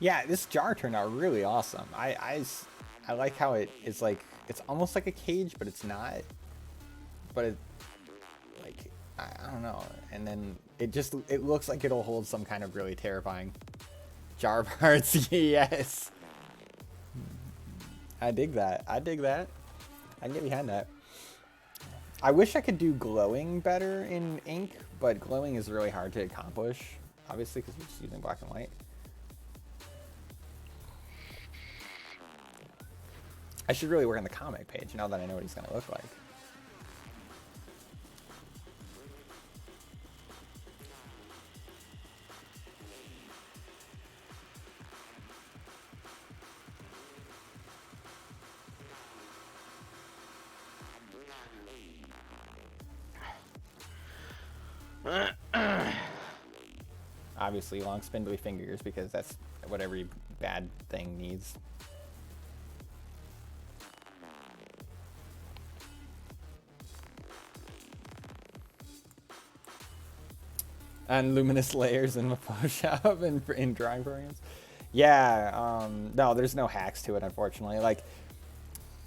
Yeah, this jar turned out really awesome. I like how it's like, it's almost like a cage, but it's not. But it, like, I don't know. And then it looks like it'll hold some kind of really terrifying jar parts. Yes. I dig that. I dig that. I can get behind that. I wish I could do glowing better in ink, but glowing is really hard to accomplish, obviously, because we're just using black and white. I should really work on the comic page now that I know what he's going to look like. Obviously, long spindly fingers, because that's what every bad thing needs. And luminous layers in Photoshop and in drawing programs. Yeah, no, there's no hacks to it, unfortunately. Like,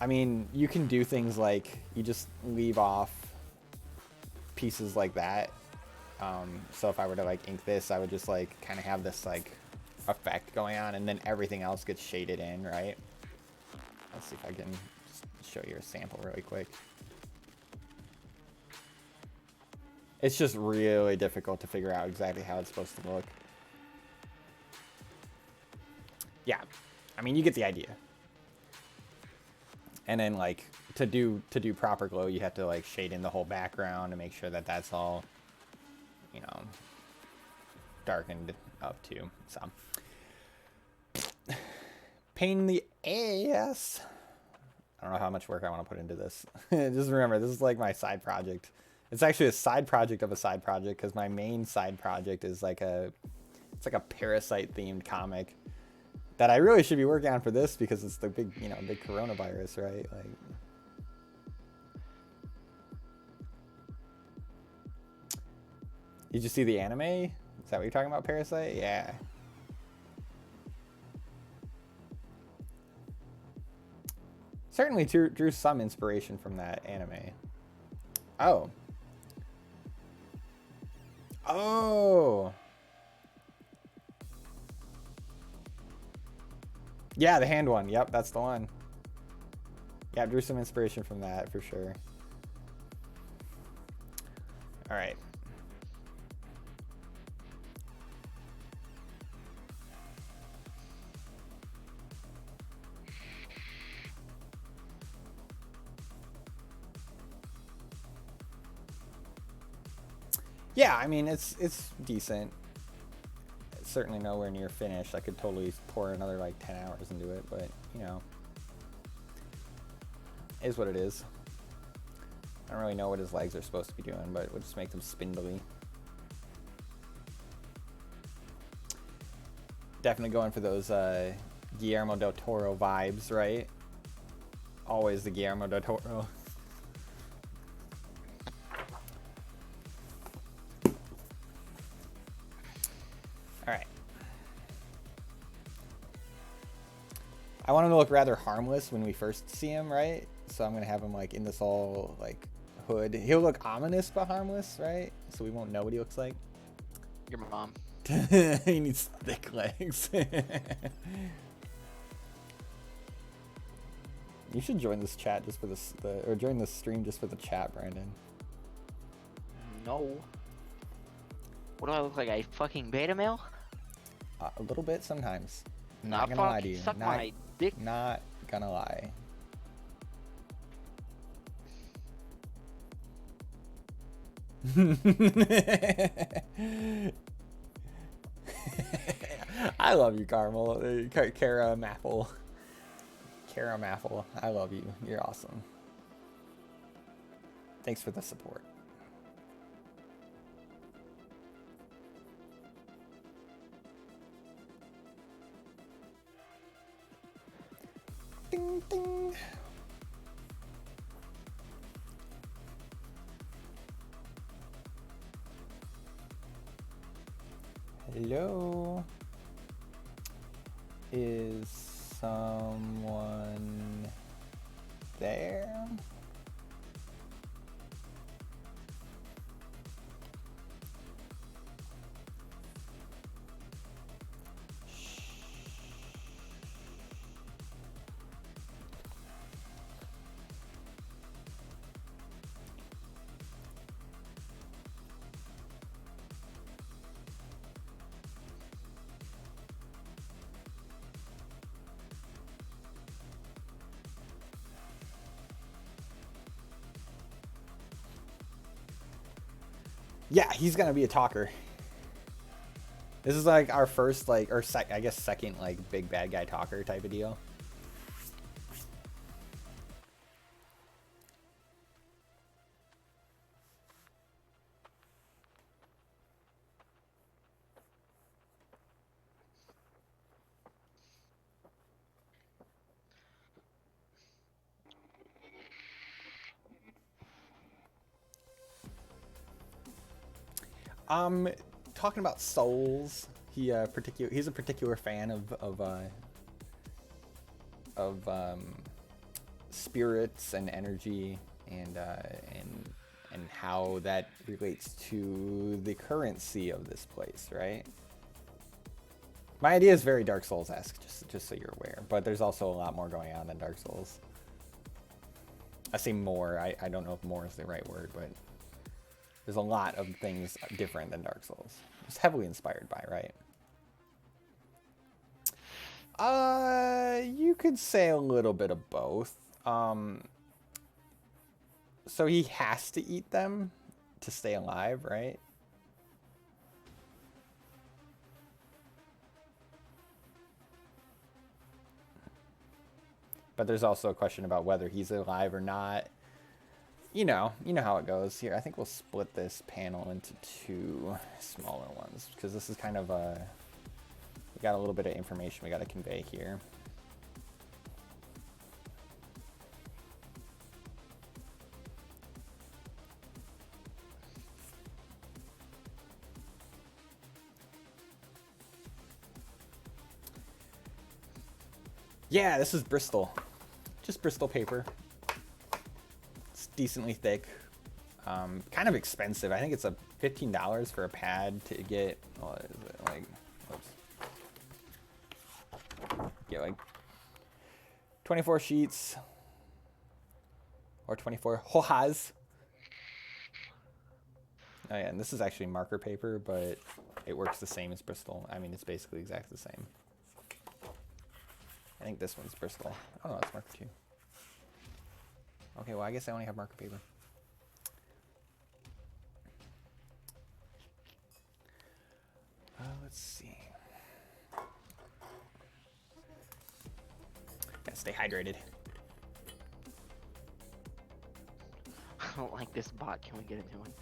I mean, you can do things like you just leave off pieces like that. So if I were to like ink this, I would just like kind of have this like effect going on, and then everything else gets shaded in, right? Let's see if I can just show you a sample really quick. It's just really difficult to figure out exactly how it's supposed to look. Yeah, I mean, you get the idea. And then like to do proper glow, you have to like shade in the whole background to make sure that that's all, you know, darkened up too. So pain in the ass. I don't know how much work I want to put into this. Just remember, this is like my side project. It's actually a side project of a side project, because my main side project is like it's like a parasite themed comic that I really should be working on for this, because it's the big, you know, big coronavirus, right? Like, did you see the anime? Is that what you're talking about, Parasite? Yeah. Certainly drew some inspiration from that anime. Oh. Oh. Yeah, the hand one. Yep, that's the one. Yeah, drew some inspiration from that for sure. All right. Yeah, I mean, it's decent. It's certainly nowhere near finished. I could totally pour another like 10 hours into it, but you know, is what it is. I don't really know what his legs are supposed to be doing, but we'll just make them spindly. Definitely going for those Guillermo del Toro vibes, right? Always the Guillermo del Toro. Alright. I want him to look rather harmless when we first see him, right? So I'm going to have him like in this all like hood. He'll look ominous but harmless, right? So we won't know what he looks like.
Your mom.
He needs thick legs. You should join this chat just for this, or join this stream just for the chat, Brandon.
No. What do I look like? A fucking beta male?
A little bit sometimes.
Nah,
Not gonna lie to you.
Suck my dick.
Not gonna lie. I love you, Carmel. Kara Maple. Kara Maple, I love you. You're awesome. Thanks for the support. Ding, ding. Hello? Is someone there? Yeah, he's gonna be a talker. This is like our first, like, or I guess second, like, big bad guy talker type of deal. Talking about souls, he's a particular fan of spirits and energy and how that relates to the currency of this place, right? My idea is very Dark Souls-esque, just so you're aware, but there's also a lot more going on than Dark Souls. I say more, I don't know if more is the right word, but there's a lot of things different than Dark Souls. It's heavily inspired by, right? You could say a little bit of both. So he has to eat them to stay alive, right? But there's also a question about whether he's alive or not. You know how it goes here. I think we'll split this panel into two smaller ones because this is kind of we got a little bit of information we got to convey here. Yeah, this is Bristol. Just Bristol paper. Decently thick, kind of expensive. I think it's a $15 for a pad to get like 24 sheets or 24 hojas. Oh yeah, and this is actually marker paper, but it works the same as Bristol. I mean, it's basically exactly the same. I think this one's Bristol. Oh no, it's marker too. Okay, well, I guess I only have marker paper. Let's see. Gotta stay hydrated.
I don't like this bot. Can we get a new one?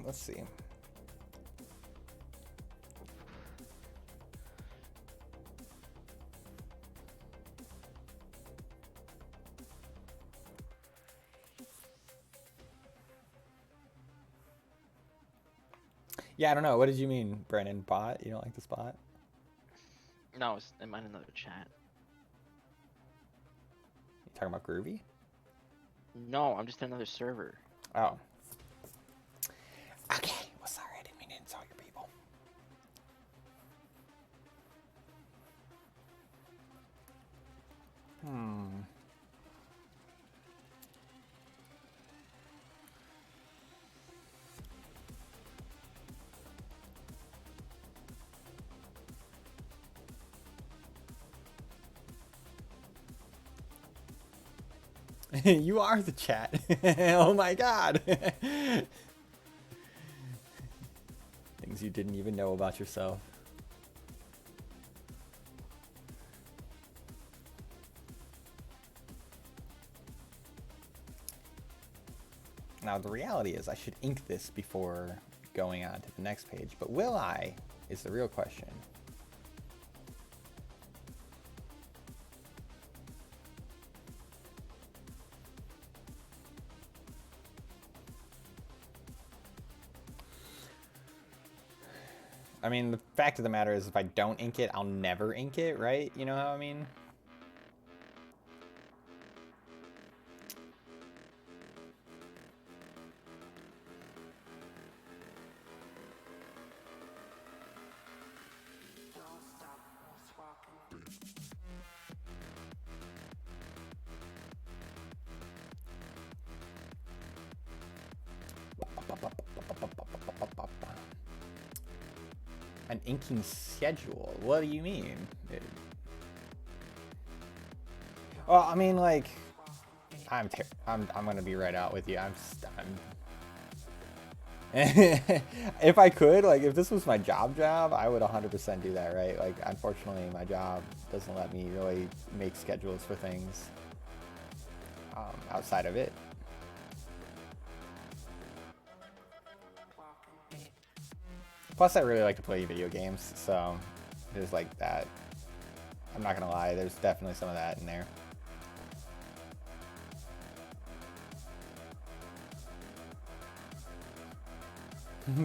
Let's see. Yeah, I don't know. What did you mean, Brennan? Bot? You don't like this bot?
No, it's in another chat.
You talking about Groovy?
No, I'm just in another server.
Oh. Okay. Well, sorry, I didn't mean to insult your people. You are the chat. Oh my god. Things you didn't even know about yourself. Now the reality is I should ink this before going on to the next page, but will I is the real question. I mean, the fact of the matter is if I don't ink it, I'll never ink it, right? You know how I mean? An inking schedule? What do you mean? Well, I mean, like, I'm gonna be right out with you. I'm if I could, like, if this was my job, I would 100% do that, right? Like, unfortunately, my job doesn't let me really make schedules for things outside of it. Plus, I really like to play video games, so there's like that. I'm not gonna lie, there's definitely some of that in there.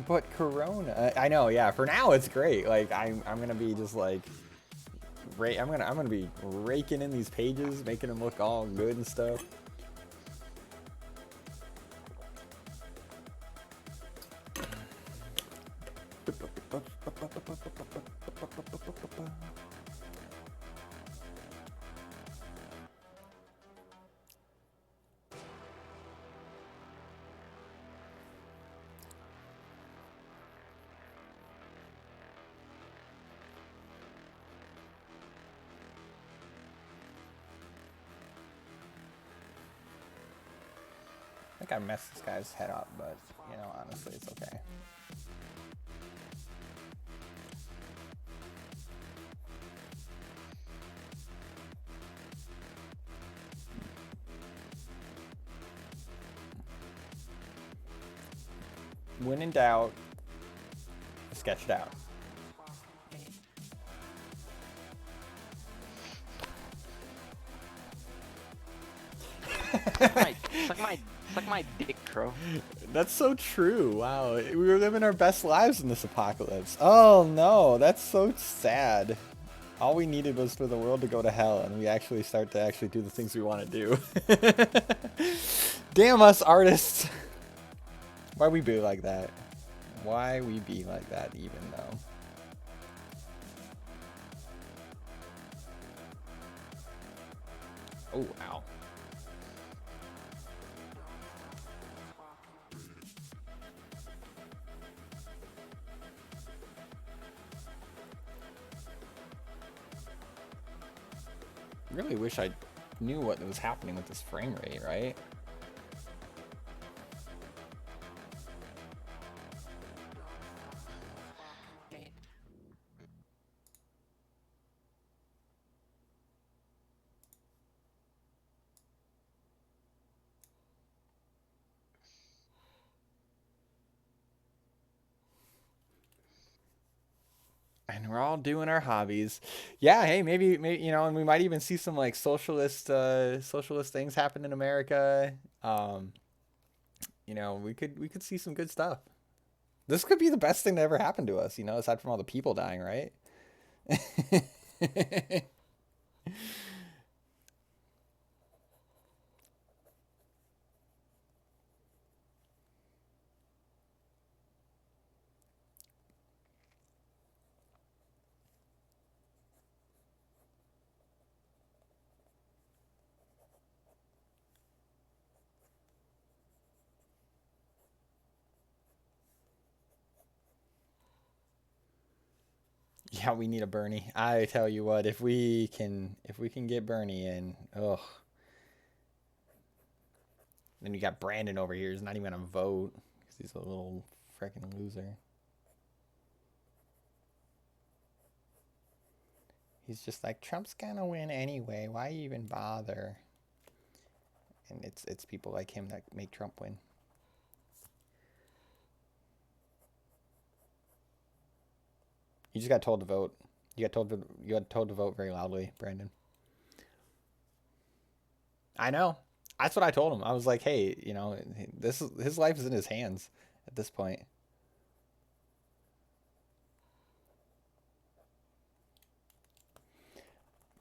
But Corona, I know, yeah. For now, it's great. Like I'm gonna be just like, I'm gonna be raking in these pages, making them look all good and stuff. I think I messed this guy's head up, but you know, honestly, it's okay. When in doubt, sketch it out.
Suck my dick, Crow.
That's so true. Wow, we were living our best lives in this apocalypse. Oh no, that's so sad. All we needed was for the world to go to hell, and we actually start to do the things we want to do. Damn us artists. Why we be like that? Why we be like that even though? Oh, ow. Really wish I knew what was happening with this frame rate, right? And we're all doing our hobbies. Yeah, hey, maybe you know, and we might even see some like socialist things happen in America. You know, we could see some good stuff. This could be the best thing that ever happened to us, you know, aside from all the people dying, right? Yeah, we need a Bernie. I tell you what, if we can get Bernie in, ugh. Then you got Brandon over here who's not even gonna vote because he's a little freaking loser. He's just like, Trump's gonna win anyway. Why even bother? And it's people like him that make Trump win. You just got told to vote. You got told to vote very loudly, Brandon. I know. That's what I told him. I was like, hey, you know, his life is in his hands at this point.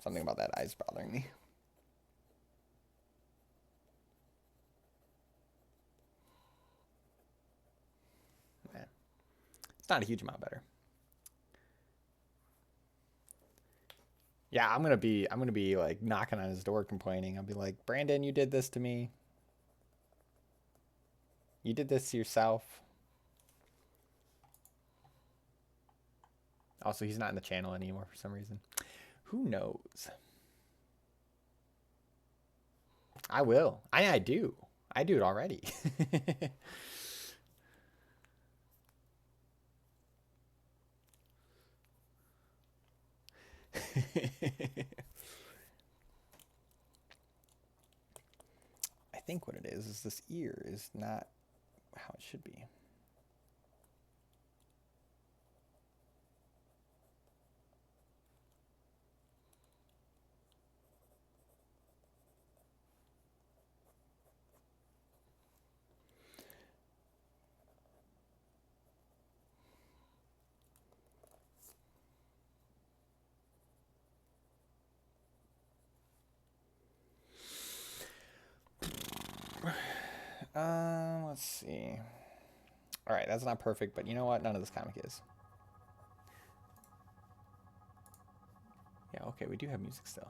Something about that eye's bothering me. Man, it's not a huge amount better. Yeah, I'm gonna be like knocking on his door complaining. I'll be like, Brandon, you did this to me. You did this to yourself. Also, he's not in the channel anymore for some reason. Who knows? I will. I do. I do it already. I think what it is this ear is not how it should be. Let's see. All right, that's not perfect, but you know what? None of this comic is. Yeah, okay, we do have music still.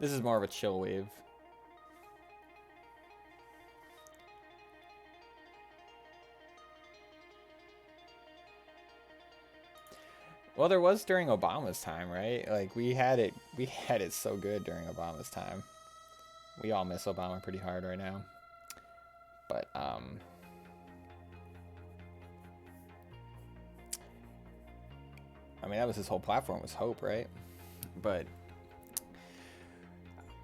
This is more of a chill wave. Well, there was during Obama's time, right? Like we had it so good during Obama's time. We all miss Obama pretty hard right now. But I mean, that was his whole platform, was hope, right? But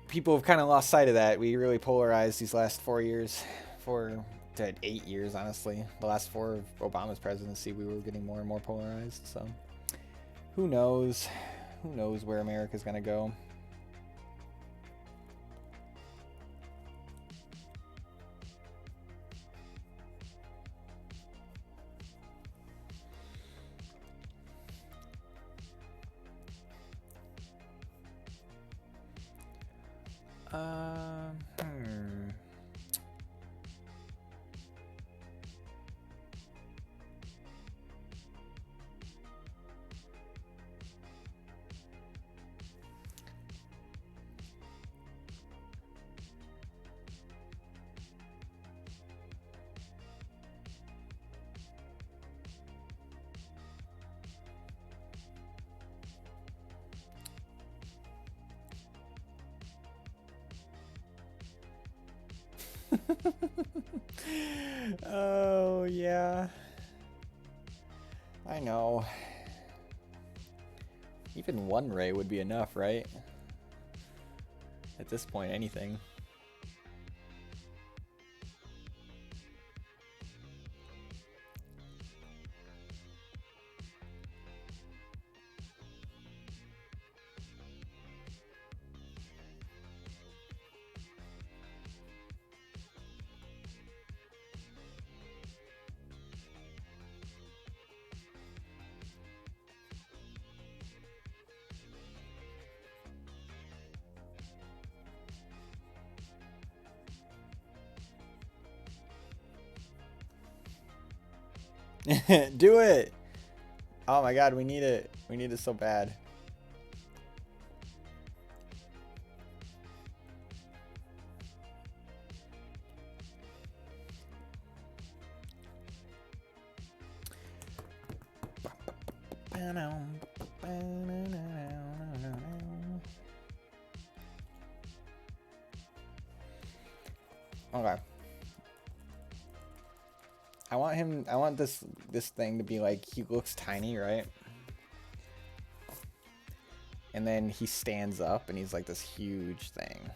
people have kind of lost sight of that. We really polarized these last 4 years, 4 to 8 years, honestly. The last 4 of Obama's presidency, we were getting more and more polarized. So who knows? Who knows where America's gonna go? Hmm. Oh, yeah. I know. Even one ray would be enough, right? At this point, anything. Do it! Oh my god, we need it. We need it so bad. Okay. I want this thing to be like, he looks tiny, right? And then he stands up and he's like this huge thing.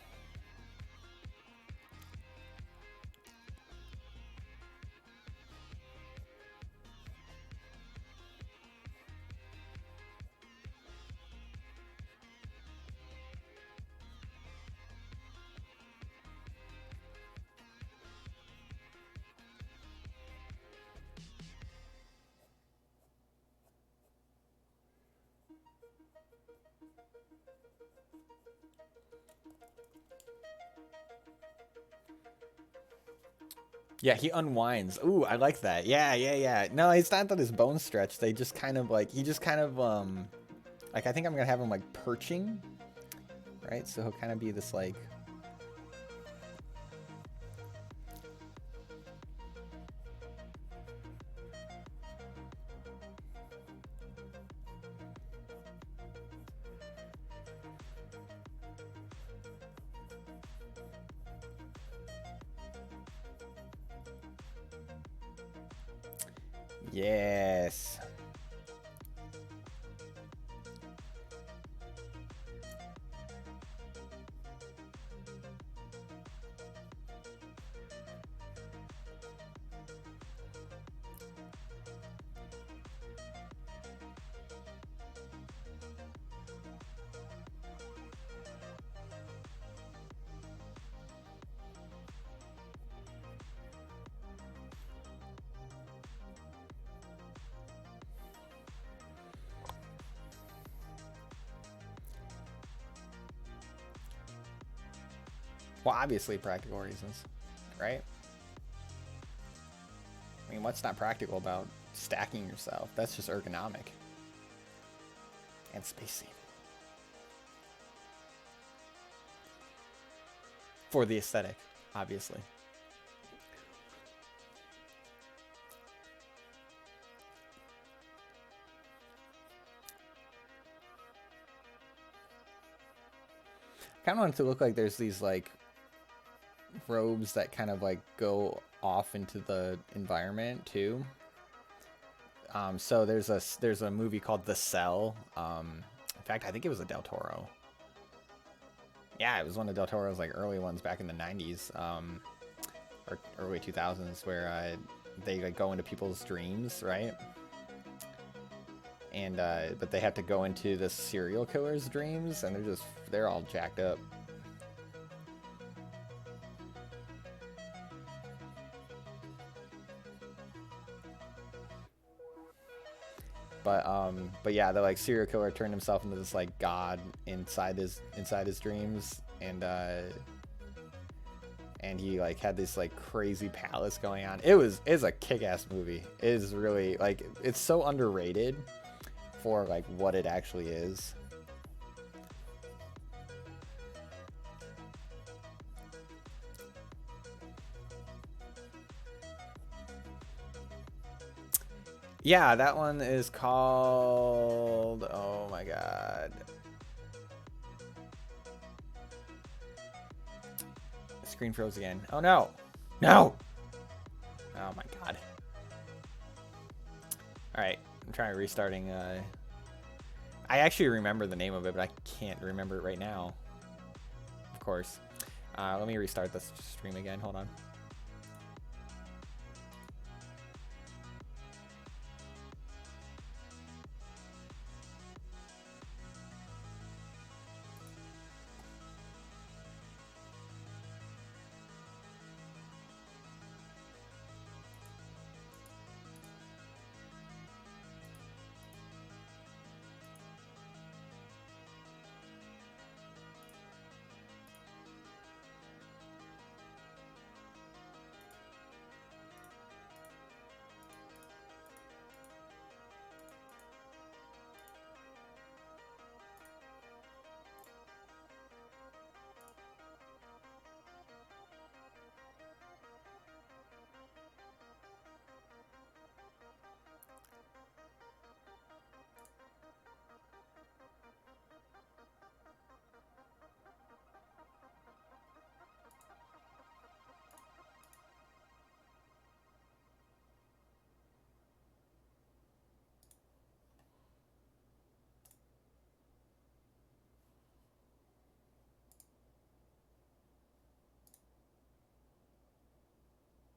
Yeah, he unwinds. Ooh, I like that. Yeah. No, it's not that his bones stretch. They just kind of like, he just kind of, like, I think I'm going to have him like perching, right? So he'll kind of be this like, yes. Well, obviously practical reasons, right? I mean, what's not practical about stacking yourself? That's just ergonomic and space saving. For the aesthetic, obviously. Kind of want it to look like there's these like robes that kind of like go off into the environment too. So there's a movie called The Cell. In fact, I think it was a Del Toro. Yeah, it was one of Del Toro's like early ones back in the 90s, or early 2000s, where they like go into people's dreams, right? And but they have to go into the serial killer's dreams, and they're all jacked up. But yeah, the like serial killer turned himself into this like god inside his dreams, and he like had this like crazy palace going on. It's a kick-ass movie. It is really like, it's so underrated for like what it actually is. Yeah, that one is called, oh my god. The screen froze again. Oh no. No! Oh my god. Alright, I'm trying restarting. I actually remember the name of it, but I can't remember it right now. Of course. Let me restart this stream again. Hold on.